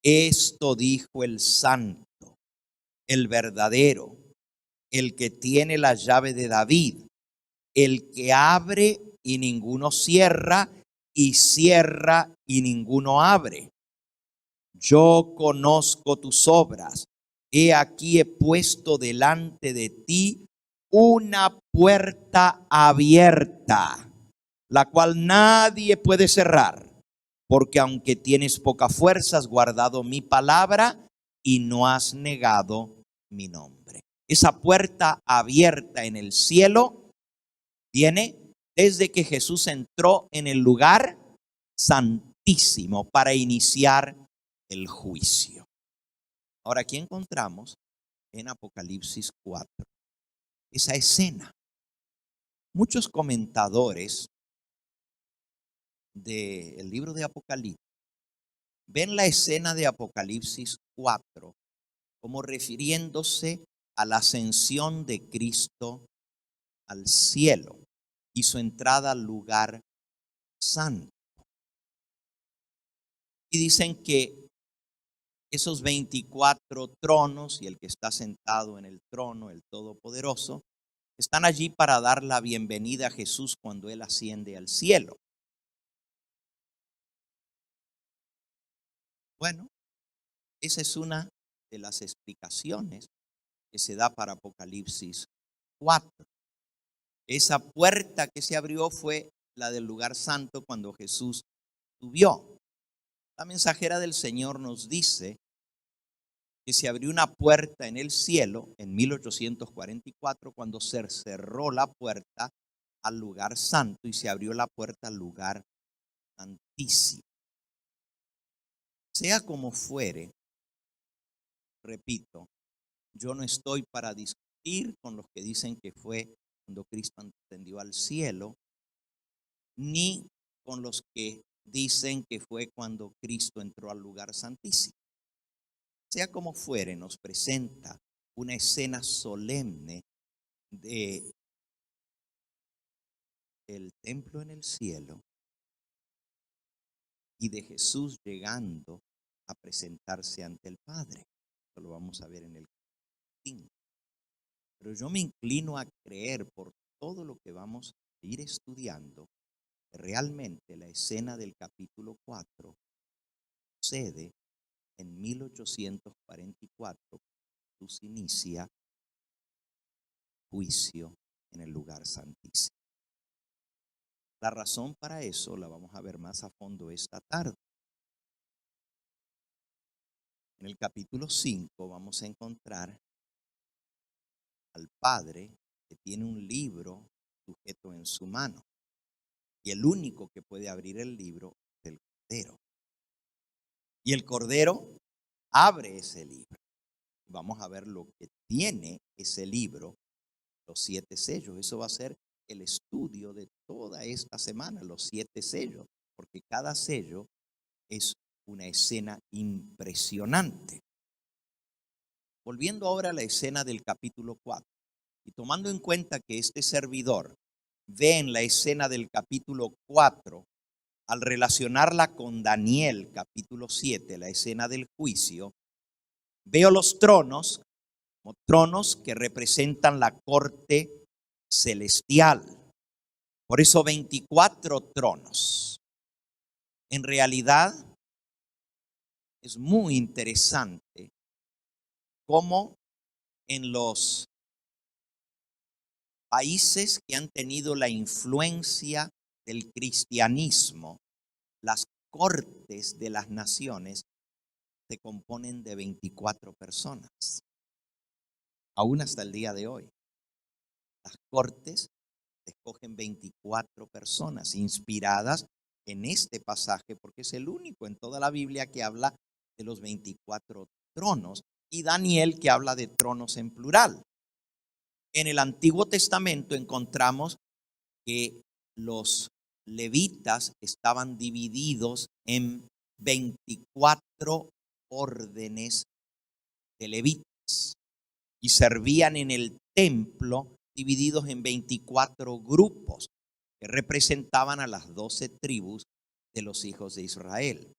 [SPEAKER 1] esto dijo el santo, el verdadero, el que tiene la llave de David, el que abre y ninguno cierra, y cierra y ninguno abre. Yo conozco tus obras. He aquí he puesto delante de ti una puerta abierta, la cual nadie puede cerrar, porque aunque tienes poca fuerza, has guardado mi palabra y no has negado mi nombre. Esa puerta abierta en el cielo viene desde que Jesús entró en el lugar santísimo para iniciar el juicio. Ahora, aquí encontramos en Apocalipsis 4 esa escena. Muchos comentadores del libro de Apocalipsis ven la escena de Apocalipsis 4 como refiriéndose a la ascensión de Cristo al cielo y su entrada al lugar santo. Y dicen que esos 24 tronos y el que está sentado en el trono, el Todopoderoso, están allí para dar la bienvenida a Jesús cuando Él asciende al cielo. Bueno, esa es una de las explicaciones que se da para Apocalipsis 4. Esa puerta que se abrió fue la del lugar santo cuando Jesús subió. La mensajera del Señor nos dice que se abrió una puerta en el cielo en 1844 cuando se cerró la puerta al lugar santo y se abrió la puerta al lugar santísimo. Sea como fuere, repito, yo no estoy para discutir con los que dicen que fue cuando Cristo ascendió al cielo, ni con los que dicen que fue cuando Cristo entró al lugar santísimo. Sea como fuere, nos presenta una escena solemne de el templo en el cielo y de Jesús llegando a presentarse ante el Padre. Esto lo vamos a ver en el 5. Pero yo me inclino a creer por todo lo que vamos a ir estudiando, que realmente la escena del capítulo 4 sucede en 1844. Jesús inicia juicio en el lugar santísimo. La razón para eso la vamos a ver más a fondo esta tarde. En el capítulo 5 vamos a encontrar al Padre que tiene un libro sujeto en su mano. Y el único que puede abrir el libro es el Cordero. Y el Cordero abre ese libro. Vamos a ver lo que tiene ese libro, los 7 sellos. Eso va a ser el estudio de toda esta semana, los 7 sellos, porque cada sello es una escena impresionante. Volviendo ahora a la escena del capítulo 4, y tomando en cuenta que este servidor ve en la escena del capítulo 4, al relacionarla con Daniel capítulo 7, la escena del juicio, veo los tronos como tronos que representan la corte celestial. Por eso 24 tronos. En realidad es muy interesante cómo en los países que han tenido la influencia del cristianismo, las cortes de las naciones se componen de 24 personas. Aún hasta el día de hoy, las cortes escogen 24 personas inspiradas en este pasaje, porque es el único en toda la Biblia que habla de los 24 tronos, y Daniel que habla de tronos en plural. En el Antiguo Testamento encontramos que los levitas estaban divididos en 24 órdenes de levitas y servían en el templo divididos en 24 grupos que representaban a las 12 tribus de los hijos de Israel.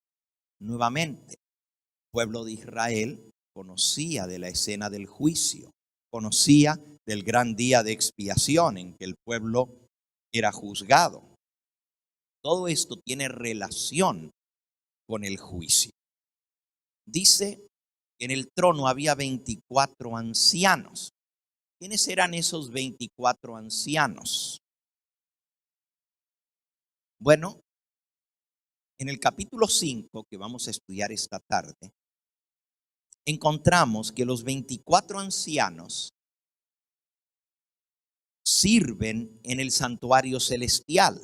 [SPEAKER 1] Nuevamente, el pueblo de Israel conocía de la escena del juicio, conocía del gran día de expiación en que el pueblo era juzgado. Todo esto tiene relación con el juicio. Dice que en el trono había 24 ancianos. ¿Quiénes eran esos 24 ancianos? Bueno, en el capítulo 5 que vamos a estudiar esta tarde, encontramos que los 24 ancianos sirven en el santuario celestial.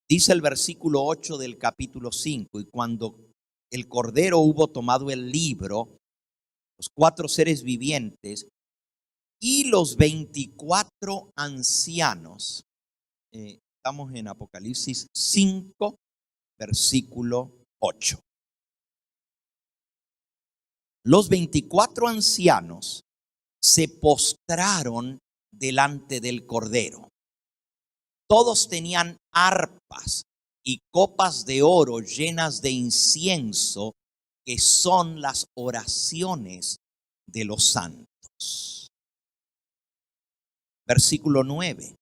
[SPEAKER 1] Dice el versículo 8 del capítulo 5, y cuando el Cordero hubo tomado el libro, los 4 seres vivientes y los 24 ancianos, estamos en Apocalipsis 5, versículo 8. Los 24 ancianos se postraron delante del Cordero. Todos tenían arpas y copas de oro llenas de incienso, que son las oraciones de los santos. Versículo 9.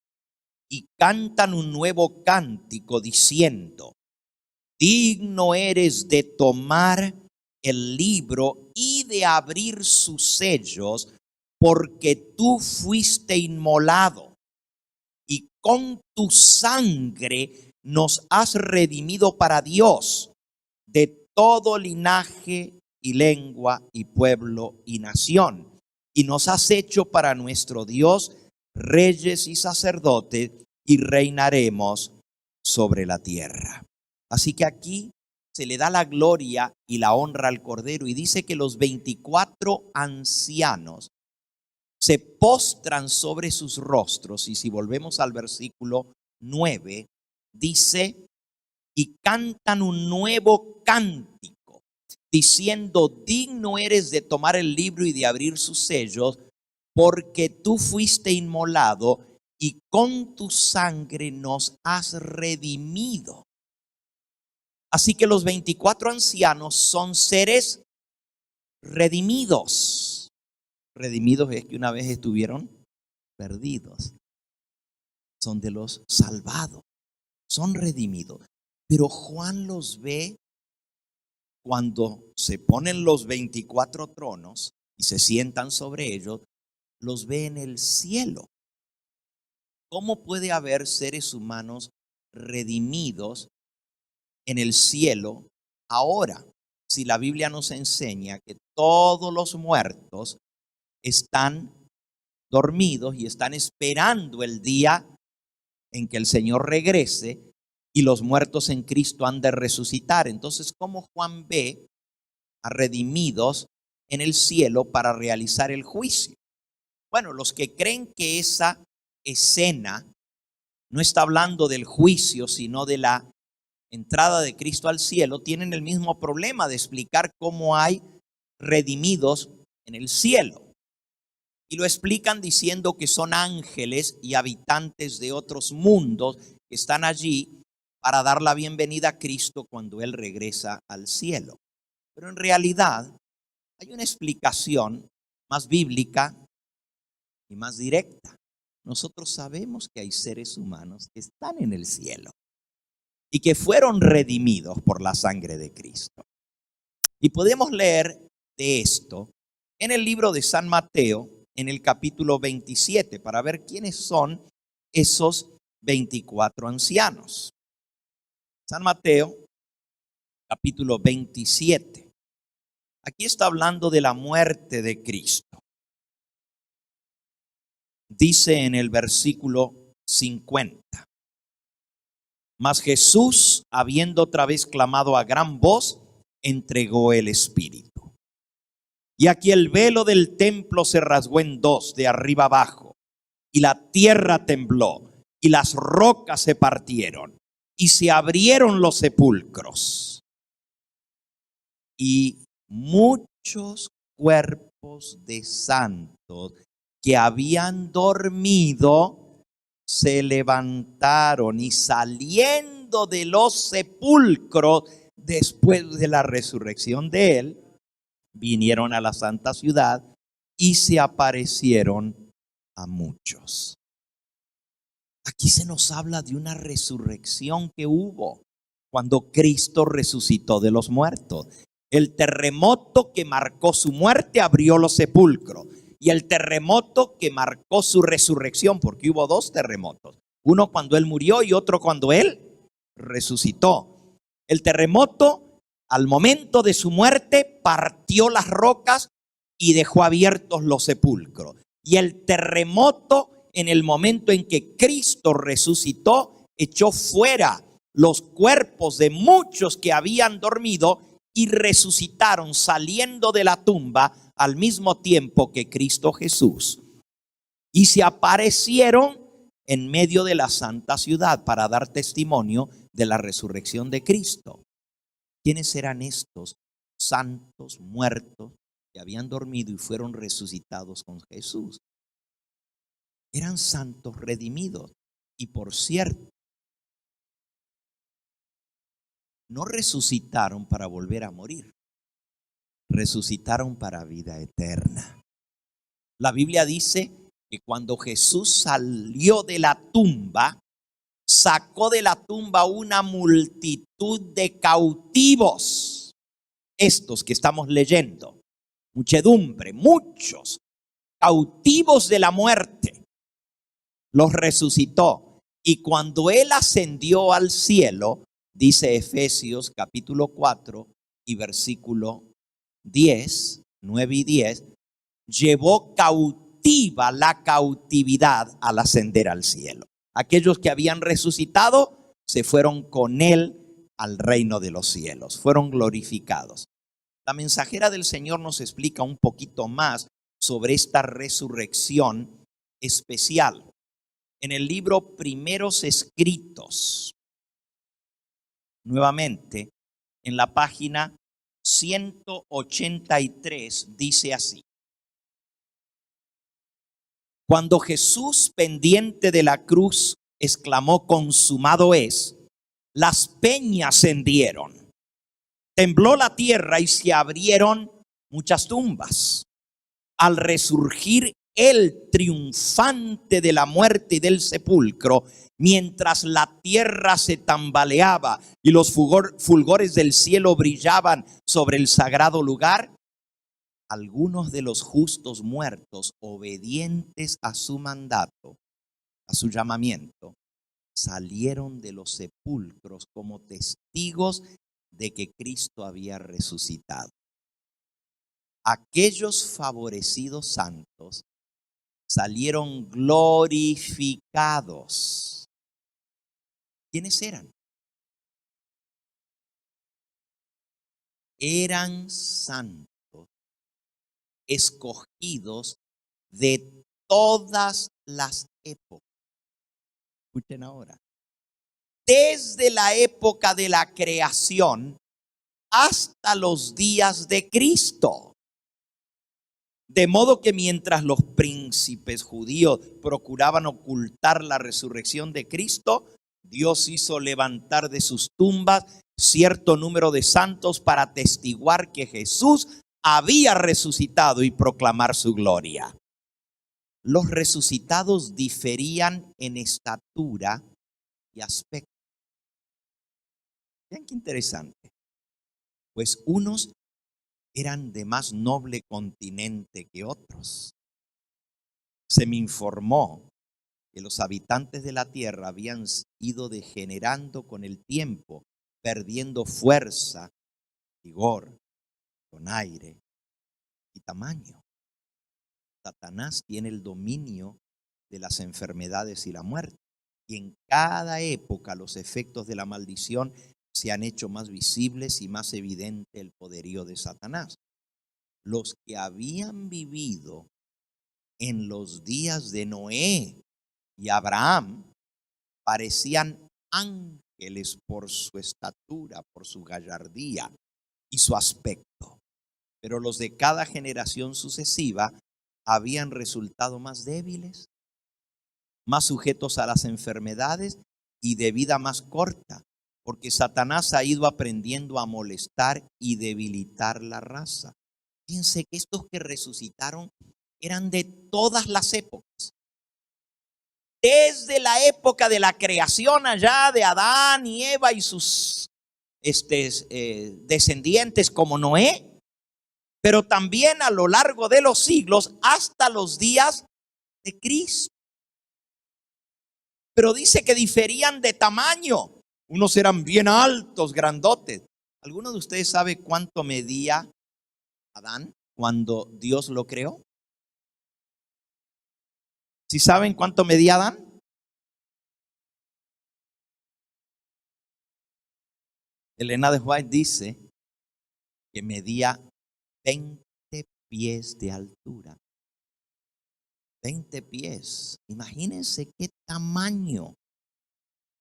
[SPEAKER 1] Y cantan un nuevo cántico diciendo: digno eres de tomar el libro y de abrir sus sellos, porque tú fuiste inmolado y con tu sangre nos has redimido para Dios de todo linaje y lengua y pueblo y nación, y nos has hecho para nuestro Dios reyes y sacerdotes, y reinaremos sobre la tierra. Así que aquí se le da la gloria y la honra al Cordero, y dice que los 24 ancianos se postran sobre sus rostros. Y si volvemos al versículo 9, dice: y cantan un nuevo cántico diciendo: digno eres de tomar el libro y de abrir sus sellos, porque tú fuiste inmolado y con tu sangre nos has redimido. Así que los 24 ancianos son seres redimidos. Redimidos es que una vez estuvieron perdidos. Son de los salvados. Son redimidos. Pero Juan los ve cuando se ponen los 24 tronos y se sientan sobre ellos, los ve en el cielo. ¿Cómo puede haber seres humanos redimidos en el cielo ahora? Si la Biblia nos enseña que todos los muertos están dormidos y están esperando el día en que el Señor regrese y los muertos en Cristo han de resucitar. Entonces, ¿cómo Juan ve a redimidos en el cielo para realizar el juicio? Bueno, los que creen que esa escena no está hablando del juicio, sino de la entrada de Cristo al cielo, tienen el mismo problema de explicar cómo hay redimidos en el cielo. Y lo explican diciendo que son ángeles y habitantes de otros mundos que están allí para dar la bienvenida a Cristo cuando Él regresa al cielo. Pero en realidad hay una explicación más bíblica y más directa. Nosotros sabemos que hay seres humanos que están en el cielo y que fueron redimidos por la sangre de Cristo. Y podemos leer de esto en el libro de San Mateo, en el capítulo 27, para ver quiénes son esos 24 ancianos. San Mateo, capítulo 27. Aquí está hablando de la muerte de Cristo. Dice en el versículo 50. Mas Jesús, habiendo otra vez clamado a gran voz, entregó el Espíritu. Y aquí el velo del templo se rasgó en dos, de arriba abajo, y la tierra tembló, y las rocas se partieron, y se abrieron los sepulcros. Y muchos cuerpos de santos que habían dormido se levantaron y saliendo de los sepulcros después de la resurrección de Él, vinieron a la santa ciudad y se aparecieron a muchos. Aquí se nos habla de una resurrección que hubo cuando Cristo resucitó de los muertos. El terremoto que marcó su muerte abrió los sepulcros. Y el terremoto que marcó su resurrección, porque hubo dos terremotos. Uno cuando Él murió y otro cuando Él resucitó. El terremoto, al momento de su muerte, partió las rocas y dejó abiertos los sepulcros. Y el terremoto, en el momento en que Cristo resucitó, echó fuera los cuerpos de muchos que habían dormido y resucitaron saliendo de la tumba al mismo tiempo que Cristo Jesús. Y se aparecieron en medio de la santa ciudad para dar testimonio de la resurrección de Cristo. ¿Quiénes eran estos santos muertos que habían dormido y fueron resucitados con Jesús? Eran santos redimidos. Y por cierto, no resucitaron para volver a morir. Resucitaron para vida eterna. La Biblia dice que cuando Jesús salió de la tumba, sacó de la tumba una multitud de cautivos. Estos que estamos leyendo, muchedumbre, muchos cautivos de la muerte, los resucitó. Y cuando Él ascendió al cielo, dice Efesios capítulo 4 y versículo 10, 9 y 10, llevó cautiva la cautividad al ascender al cielo. Aquellos que habían resucitado se fueron con Él al reino de los cielos, fueron glorificados. La mensajera del Señor nos explica un poquito más sobre esta resurrección especial. En el libro Primeros Escritos, nuevamente, en la página 183, dice así: cuando Jesús, pendiente de la cruz, exclamó consumado es, las peñas se hendieron Tembló la tierra y se abrieron muchas tumbas. Al resurgir el triunfante de la muerte y del sepulcro, mientras la tierra se tambaleaba y los fulgores del cielo brillaban sobre el sagrado lugar, algunos de los justos muertos, obedientes a su mandato, a su llamamiento, salieron de los sepulcros como testigos de que Cristo había resucitado. Aquellos favorecidos santos salieron glorificados. ¿Quiénes eran? Eran santos, escogidos de todas las épocas. Escuchen ahora. Desde la época de la creación hasta los días de Cristo. De modo que mientras los príncipes judíos procuraban ocultar la resurrección de Cristo, Dios hizo levantar de sus tumbas cierto número de santos para atestiguar que Jesús había resucitado y proclamar su gloria. Los resucitados diferían en estatura y aspecto. Vean qué interesante. Pues unos eran de más noble continente que otros. Se me informó que los habitantes de la tierra habían ido degenerando con el tiempo, perdiendo fuerza, vigor, donaire y tamaño. Satanás tiene el dominio de las enfermedades y la muerte. Y en cada época los efectos de la maldición se han hecho más visibles y más evidente el poderío de Satanás. Los que habían vivido en los días de Noé y Abraham parecían ángeles por su estatura, por su gallardía y su aspecto. Pero los de cada generación sucesiva habían resultado más débiles, más sujetos a las enfermedades y de vida más corta, porque Satanás ha ido aprendiendo a molestar y debilitar la raza. Fíjense que estos que resucitaron eran de todas las épocas. Desde la época de la creación allá de Adán y Eva y sus descendientes como Noé, pero también a lo largo de los siglos hasta los días de Cristo. Pero dice que diferían de tamaño. Unos eran bien altos, grandotes. ¿Alguno de ustedes sabe cuánto medía Adán cuando Dios lo creó? ¿Sí saben cuánto medía Adán? Elena de White dice que medía 20 pies de altura. 20 pies. Imagínense qué tamaño.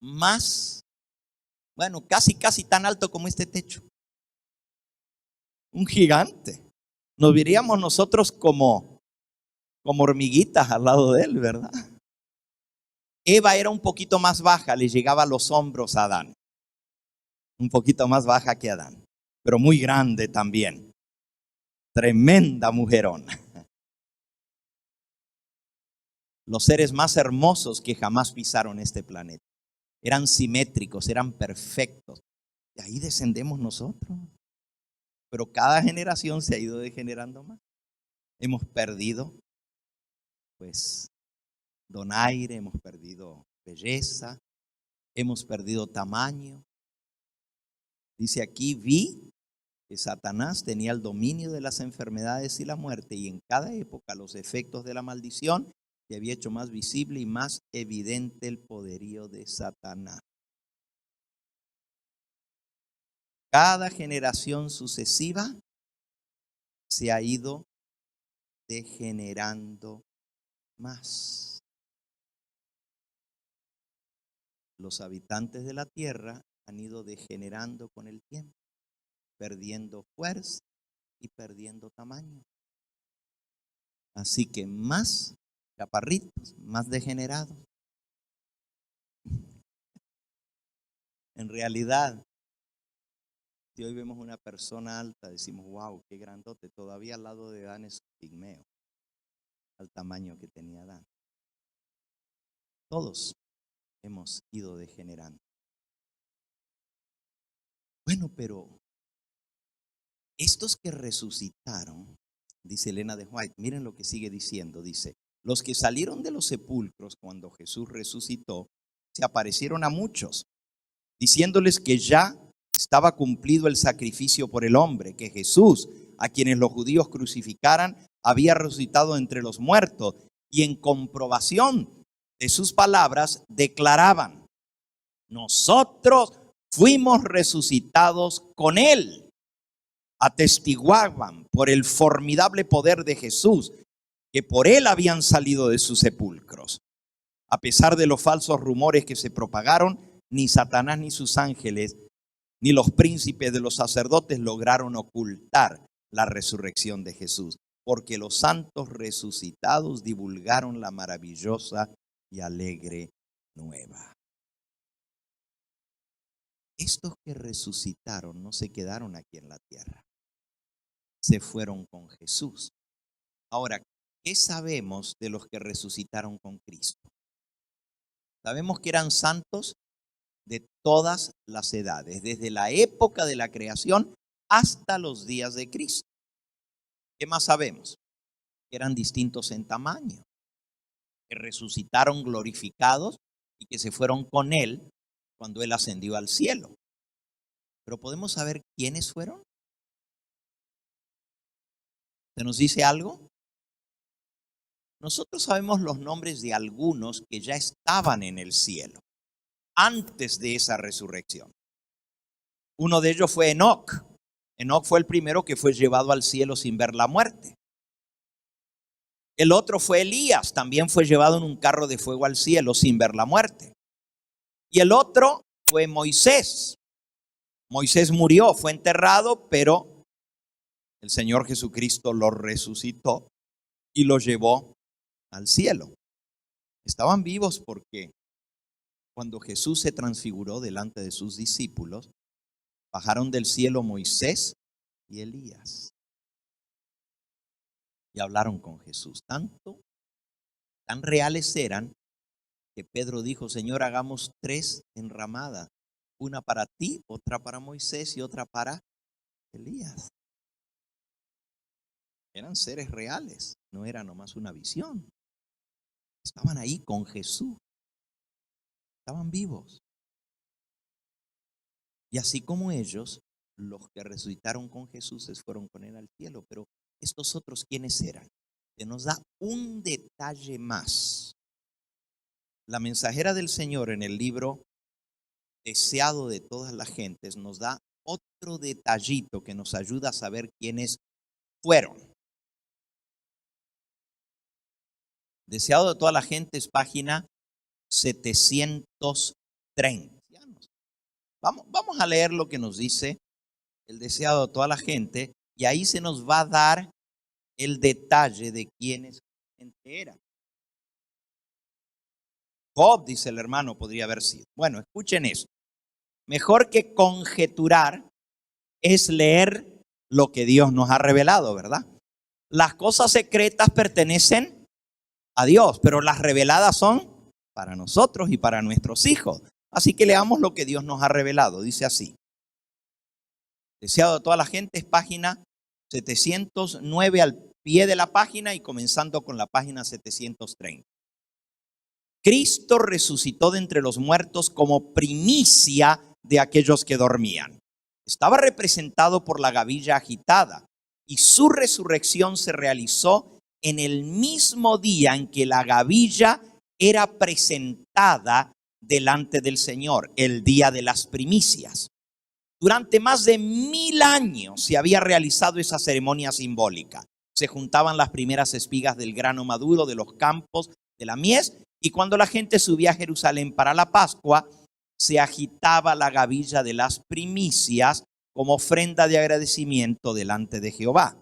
[SPEAKER 1] Más, bueno, casi tan alto como este techo. Un gigante. Nos veríamos nosotros como hormiguitas al lado de él, ¿verdad? Eva era un poquito más baja, le llegaba a los hombros a Adán. Un poquito más baja que Adán, pero muy grande también. Tremenda mujerona. Los seres más hermosos que jamás pisaron este planeta. Eran simétricos, eran perfectos. De ahí descendemos nosotros. Pero cada generación se ha ido degenerando más. Hemos perdido, pues, donaire, hemos perdido belleza, hemos perdido tamaño. Dice aquí, vi que Satanás tenía el dominio de las enfermedades y la muerte, y en cada época los efectos de la maldición que había hecho más visible y más evidente el poderío de Satanás. Cada generación sucesiva se ha ido degenerando más. Los habitantes de la tierra han ido degenerando con el tiempo, perdiendo fuerza y perdiendo tamaño. Así que más chaparritos, más degenerados. En realidad, Si hoy vemos una persona alta, decimos, wow, qué grandote. Todavía al lado de Adán es pigmeo, al tamaño que tenía Adán. Todos hemos ido degenerando. Bueno, pero estos que resucitaron, dice Elena de White, miren lo que sigue diciendo, dice, los que salieron de los sepulcros cuando Jesús resucitó, se aparecieron a muchos, diciéndoles que ya estaba cumplido el sacrificio por el hombre, que Jesús, a quienes los judíos crucificaran, había resucitado entre los muertos, y en comprobación de sus palabras declaraban, nosotros fuimos resucitados con él. Atestiguaban por el formidable poder de Jesús que por él habían salido de sus sepulcros. A pesar de los falsos rumores que se propagaron, ni Satanás ni sus ángeles, ni los príncipes de los sacerdotes lograron ocultar la resurrección de Jesús, porque los santos resucitados divulgaron la maravillosa y alegre nueva. Estos que resucitaron no se quedaron aquí en la tierra, se fueron con Jesús. Ahora, ¿qué sabemos de los que resucitaron con Cristo? Sabemos que eran santos de todas las edades, desde la época de la creación hasta los días de Cristo. ¿Qué más sabemos? Que eran distintos en tamaño, que resucitaron glorificados y que se fueron con él cuando él ascendió al cielo. Pero ¿podemos saber quiénes fueron? ¿Se nos dice algo? Nosotros sabemos los nombres de algunos que ya estaban en el cielo antes de esa resurrección. Uno de ellos fue Enoc. Enoc fue el primero que fue llevado al cielo sin ver la muerte. El otro fue Elías, también fue llevado en un carro de fuego al cielo sin ver la muerte. Y el otro fue Moisés. Moisés murió, fue enterrado, pero el Señor Jesucristo lo resucitó y lo llevó al cielo. Estaban vivos porque cuando Jesús se transfiguró delante de sus discípulos, bajaron del cielo Moisés y Elías y hablaron con Jesús. Tan reales eran que Pedro dijo, Señor, hagamos 3 enramadas, una para ti, otra para Moisés y otra para Elías. Eran seres reales, no era nomás una visión. Estaban ahí con Jesús, estaban vivos. Y así como ellos, los que resucitaron con Jesús se fueron con él al cielo. Pero estos otros, ¿quiénes eran? Se nos da un detalle más. La mensajera del Señor en el libro Deseado de todas las gentes nos da otro detallito que nos ayuda a saber quiénes fueron. Deseado de toda la gente es página 730. Vamos a leer lo que nos dice el deseado de toda la gente y ahí se nos va a dar el detalle de quiénes eran. Job, dice el hermano, podría haber sido. Bueno, escuchen eso. Mejor que conjeturar es leer lo que Dios nos ha revelado, ¿verdad? Las cosas secretas pertenecen a Dios, pero las reveladas son para nosotros y para nuestros hijos. Así que leamos lo que Dios nos ha revelado. Dice así. Deseado de toda la gente es página 709 al pie de la página y comenzando con la página 730. Cristo resucitó de entre los muertos como primicia de aquellos que dormían. Estaba representado por la gavilla agitada y su resurrección se realizó en el mismo día en que la gavilla era presentada delante del Señor, el día de las primicias. Durante más de 1000 años se había realizado esa ceremonia simbólica. Se juntaban las primeras espigas del grano maduro de los campos de la mies y cuando la gente subía a Jerusalén para la Pascua, se agitaba la gavilla de las primicias como ofrenda de agradecimiento delante de Jehová.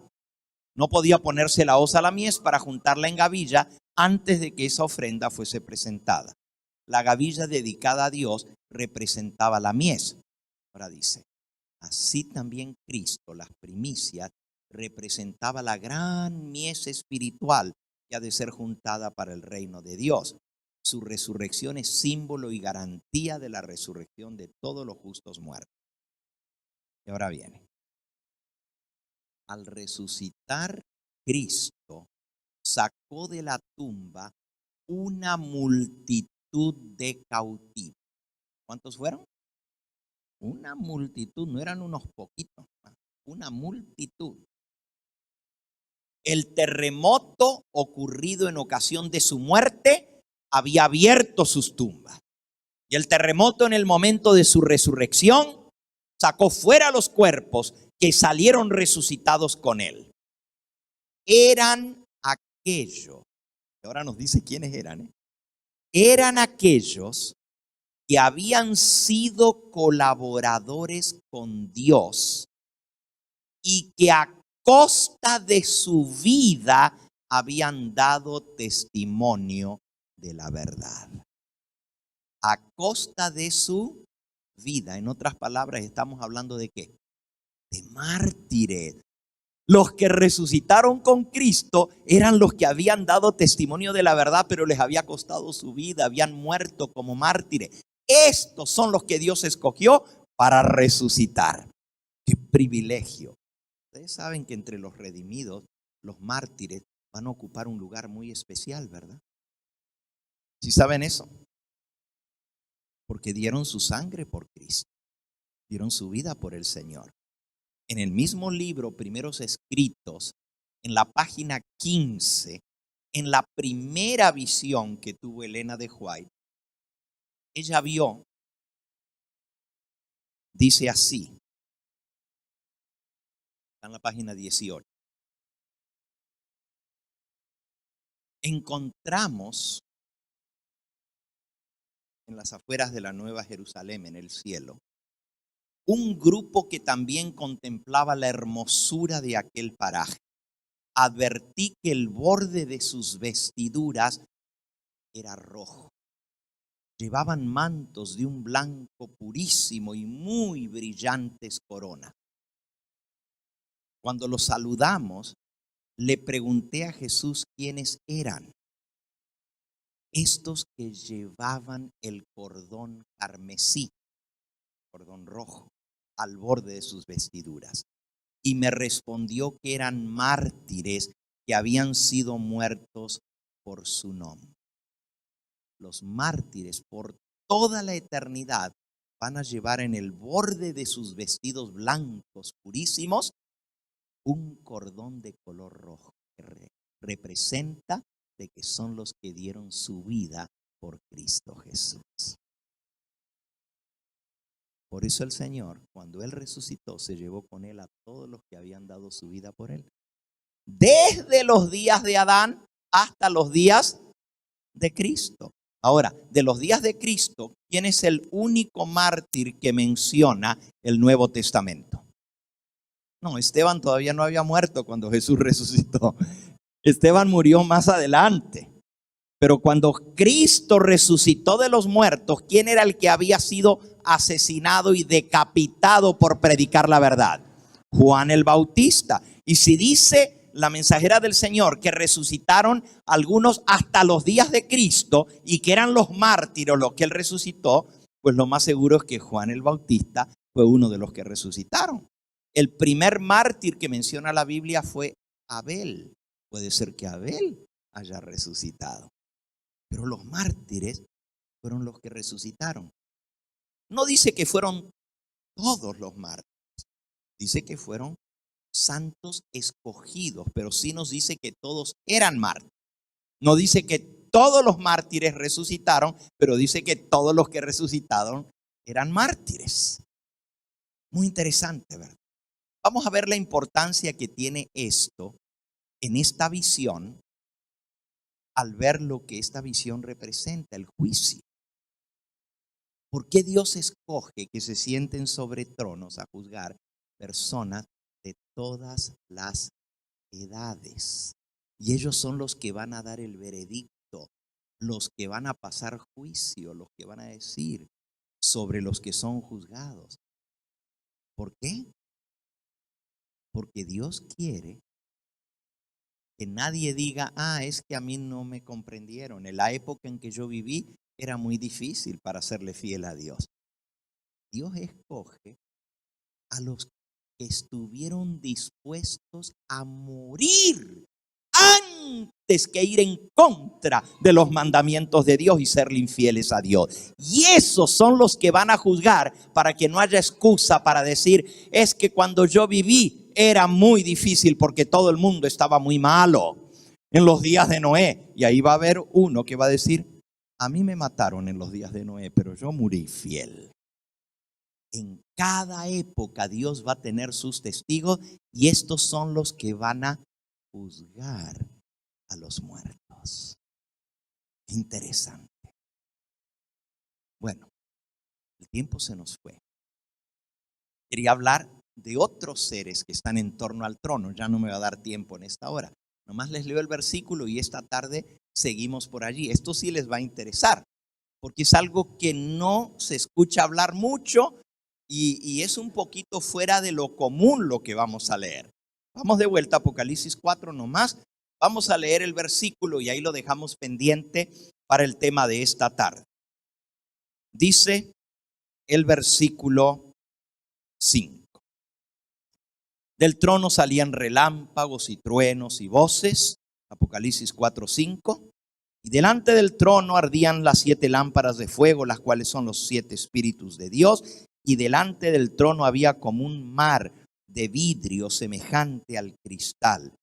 [SPEAKER 1] No podía ponerse la hoz a la mies para juntarla en gavilla antes de que esa ofrenda fuese presentada. La gavilla dedicada a Dios representaba la mies. Ahora dice, así también Cristo, las primicias, representaba la gran mies espiritual que ha de ser juntada para el reino de Dios. Su resurrección es símbolo y garantía de la resurrección de todos los justos muertos. Y ahora viene. Al resucitar Cristo, sacó de la tumba una multitud de cautivos. ¿Cuántos fueron? Una multitud, no eran unos poquitos, una multitud. El terremoto ocurrido en ocasión de su muerte había abierto sus tumbas. Y el terremoto en el momento de su resurrección sacó fuera los cuerpos que salieron resucitados con él. Eran aquellos, ahora nos dice quiénes eran, eran aquellos que habían sido colaboradores con Dios y que a costa de su vida habían dado testimonio de la verdad. A costa de su vida. En otras palabras, estamos hablando de ¿qué? De mártires. Los que resucitaron con Cristo eran los que habían dado testimonio de la verdad, pero les había costado su vida, habían muerto como mártires. Estos son los que Dios escogió para resucitar. ¡Qué privilegio! Ustedes saben que entre los redimidos, los mártires van a ocupar un lugar muy especial, ¿verdad? ¿Sí saben eso? Porque dieron su sangre por Cristo, dieron su vida por el Señor. En el mismo libro, Primeros Escritos, en la página 15, en la primera visión que tuvo Elena de White, ella vio, dice así, está en la página 18. Encontramos en las afueras de la Nueva Jerusalén, en el cielo, un grupo que también contemplaba la hermosura de aquel paraje. Advertí que el borde de sus vestiduras era rojo. Llevaban mantos de un blanco purísimo y muy brillantes coronas. Cuando los saludamos, le pregunté a Jesús quiénes eran. Estos que llevaban el cordón carmesí, cordón rojo, al borde de sus vestiduras. Y me respondió que eran mártires que habían sido muertos por su nombre. Los mártires por toda la eternidad van a llevar en el borde de sus vestidos blancos purísimos un cordón de color rojo que representa de que son los que dieron su vida por Cristo Jesús. Por eso el Señor, cuando Él resucitó, se llevó con Él a todos los que habían dado su vida por Él. Desde los días de Adán hasta los días de Cristo. Ahora, de los días de Cristo, ¿quién es el único mártir que menciona el Nuevo Testamento? No, Esteban todavía no había muerto cuando Jesús resucitó. Esteban murió más adelante. Pero cuando Cristo resucitó de los muertos, ¿quién era el que había sido asesinado y decapitado por predicar la verdad? Juan el Bautista. Y si dice la mensajera del Señor que resucitaron algunos hasta los días de Cristo y que eran los mártires los que Él resucitó, pues lo más seguro es que Juan el Bautista fue uno de los que resucitaron. El primer mártir que menciona la Biblia fue Abel. Puede ser que Abel haya resucitado. Pero los mártires fueron los que resucitaron. No dice que fueron todos los mártires. Dice que fueron santos escogidos, pero sí nos dice que todos eran mártires. No dice que todos los mártires resucitaron, pero dice que todos los que resucitaron eran mártires. Muy interesante, ¿verdad? Vamos a ver la importancia que tiene esto en esta visión al ver lo que esta visión representa, el juicio. ¿Por qué Dios escoge que se sienten sobre tronos a juzgar personas de todas las edades? Y ellos son los que van a dar el veredicto, los que van a pasar juicio, los que van a decir sobre los que son juzgados. ¿Por qué? Porque Dios quiere que nadie diga, es que a mí no me comprendieron. En la época en que yo viví era muy difícil para serle fiel a Dios. Dios escoge a los que estuvieron dispuestos a morir antes que ir en contra de los mandamientos de Dios y serle infieles a Dios. Y esos son los que van a juzgar, para que no haya excusa para decir, es que cuando yo viví era muy difícil porque todo el mundo estaba muy malo en los días de Noé. Y ahí va a haber uno que va a decir, a mí me mataron en los días de Noé, pero yo morí fiel. En cada época Dios va a tener sus testigos, y estos son los que van a juzgar a los muertos. Interesante. Bueno, el tiempo se nos fue. Quería hablar de otros seres que están en torno al trono. Ya no me va a dar tiempo en esta hora. Nomás les leo el versículo y esta tarde seguimos por allí. Esto sí les va a interesar, porque es algo que no se escucha hablar mucho y es un poquito fuera de lo común lo que vamos a leer. Vamos de vuelta a Apocalipsis 4 nomás. Vamos a leer el versículo y ahí lo dejamos pendiente para el tema de esta tarde. Dice el versículo 5. Del trono salían relámpagos y truenos y voces. Apocalipsis 4:5. Y delante del trono ardían las 7 lámparas de fuego, las cuales son los 7 espíritus de Dios. Y delante del trono había como un mar de vidrio semejante al cristal.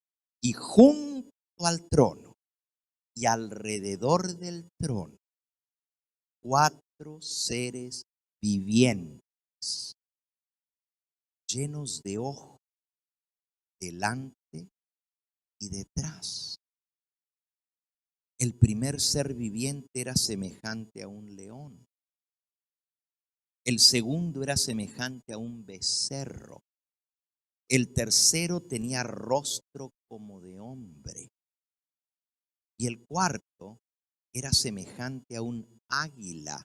[SPEAKER 1] Y junto al trono y alrededor del trono, 4 seres vivientes, llenos de ojos, delante y detrás. El primer ser viviente era semejante a un león. El segundo era semejante a un becerro. El tercero tenía rostro como de hombre. Y el cuarto era semejante a un águila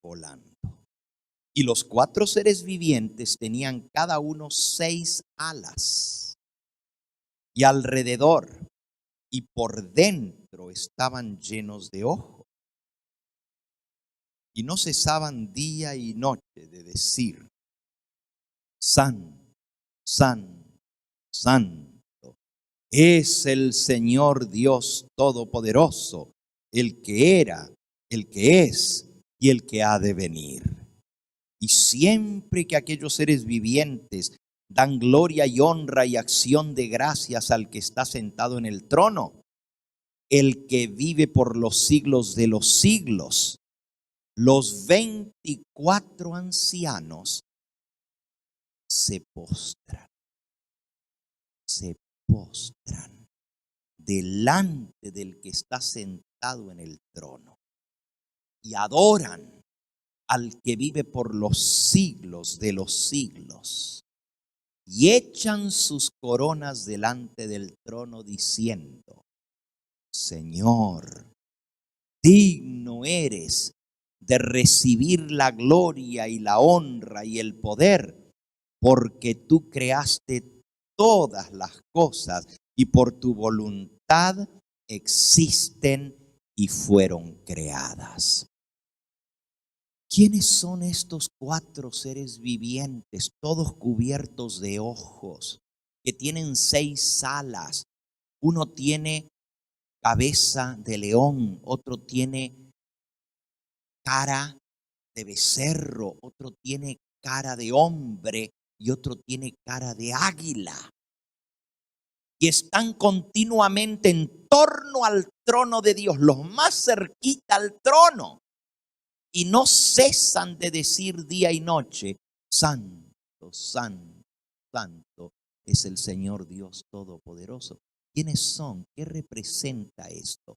[SPEAKER 1] volando. Y los 4 seres vivientes tenían cada uno 6 alas. Y alrededor y por dentro estaban llenos de ojos. Y no cesaban día y noche de decir, Santo, Santo, Santo es el Señor Dios Todopoderoso, el que era, el que es y el que ha de venir. Y siempre que aquellos seres vivientes dan gloria y honra y acción de gracias al que está sentado en el trono, el que vive por los siglos de los siglos, los 24 ancianos se postran delante del que está sentado en el trono y adoran al que vive por los siglos de los siglos, y echan sus coronas delante del trono diciendo, Señor, digno eres de recibir la gloria y la honra y el poder, porque tú creaste todas las cosas y por tu voluntad existen y fueron creadas. ¿Quiénes son estos 4 seres vivientes, todos cubiertos de ojos, que tienen 6 alas? Uno tiene cabeza de león, otro tiene cara de becerro, otro tiene cara de hombre y otro tiene cara de águila. Y están continuamente en torno al trono de Dios, los más cerquita al trono. Y no cesan de decir día y noche, Santo, Santo, Santo es el Señor Dios Todopoderoso. ¿Quiénes son? ¿Qué representa esto?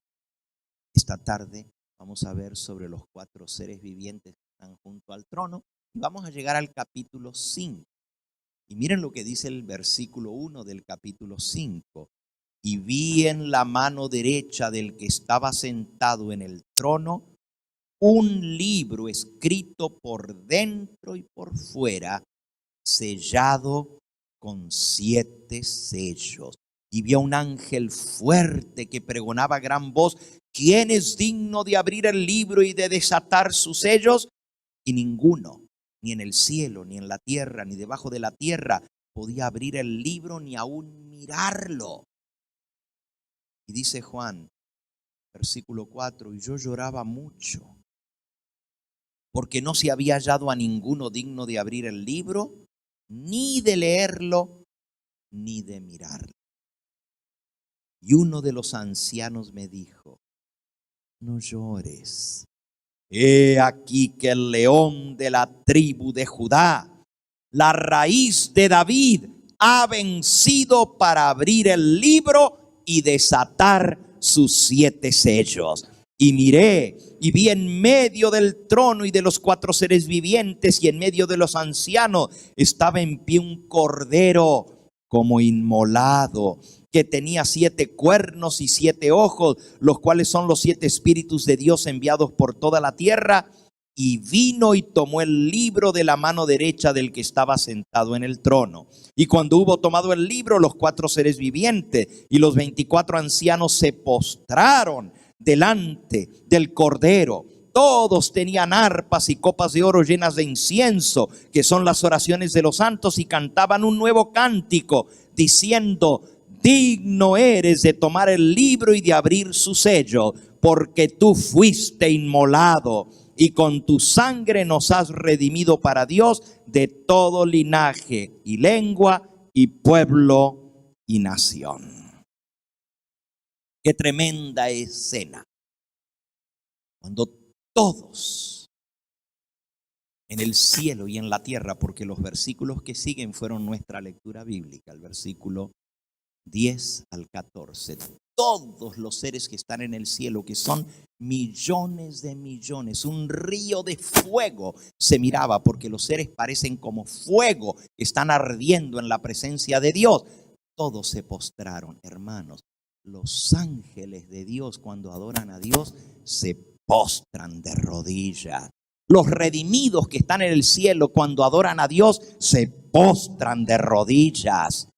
[SPEAKER 1] Esta tarde vamos a ver sobre los 4 seres vivientes que están junto al trono y vamos a llegar al capítulo 5. Y miren lo que dice el versículo 1 del capítulo 5. Y vi en la mano derecha del que estaba sentado en el trono un libro escrito por dentro y por fuera, sellado con 7 sellos. Y vio un ángel fuerte que pregonaba a gran voz: ¿quién es digno de abrir el libro y de desatar sus sellos? Y ninguno, ni en el cielo, ni en la tierra, ni debajo de la tierra, podía abrir el libro ni aún mirarlo. Y dice Juan, versículo 4, y yo lloraba mucho, porque no se había hallado a ninguno digno de abrir el libro, ni de leerlo, ni de mirarlo. Y uno de los ancianos me dijo: no llores. He aquí que el león de la tribu de Judá, la raíz de David, ha vencido para abrir el libro y desatar sus 7 sellos. Y miré y vi en medio del trono y de los 4 seres vivientes y en medio de los ancianos estaba en pie un cordero como inmolado, que tenía 7 cuernos y 7 ojos, los cuales son los 7 espíritus de Dios enviados por toda la tierra. Y vino y tomó el libro de la mano derecha del que estaba sentado en el trono. Y cuando hubo tomado el libro, los 4 seres vivientes y los 24 ancianos se postraron delante del cordero. Todos tenían arpas y copas de oro llenas de incienso, que son las oraciones de los santos, y cantaban un nuevo cántico, diciendo: digno eres de tomar el libro y de abrir su sello, porque tú fuiste inmolado y con tu sangre nos has redimido para Dios de todo linaje y lengua y pueblo y nación. Qué tremenda escena cuando todos en el cielo y en la tierra, porque los versículos que siguen fueron nuestra lectura bíblica, el versículo 10 al 14, todos los seres que están en el cielo, que son millones de millones, un río de fuego se miraba, porque los seres parecen como fuego, están ardiendo en la presencia de Dios. Todos se postraron, hermanos. Los ángeles de Dios, cuando adoran a Dios, se postran de rodillas. Los redimidos que están en el cielo, cuando adoran a Dios, se postran de rodillas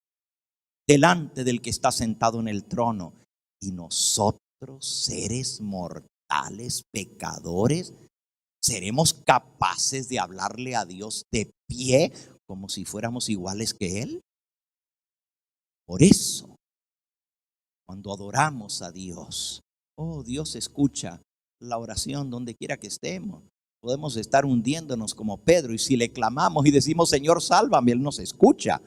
[SPEAKER 1] delante del que está sentado en el trono. Y nosotros, seres mortales, pecadores, ¿seremos capaces de hablarle a Dios de pie como si fuéramos iguales que Él? Por eso, cuando adoramos a Dios, oh, Dios escucha la oración donde quiera que estemos. Podemos estar hundiéndonos como Pedro, y si le clamamos y decimos: Señor, sálvame, Él nos escucha.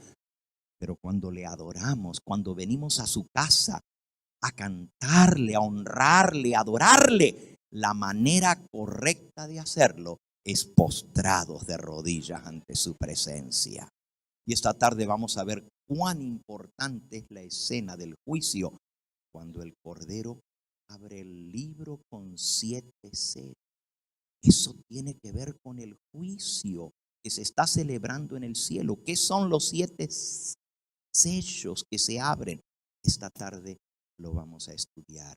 [SPEAKER 1] Pero cuando le adoramos, cuando venimos a su casa a cantarle, a honrarle, a adorarle, la manera correcta de hacerlo es postrados de rodillas ante su presencia. Y esta tarde vamos a ver cuán importante es la escena del juicio, cuando el Cordero abre el libro con 7 sellos. Eso tiene que ver con el juicio que se está celebrando en el cielo. ¿Qué son los 7 sellos que se abren? Esta tarde lo vamos a estudiar.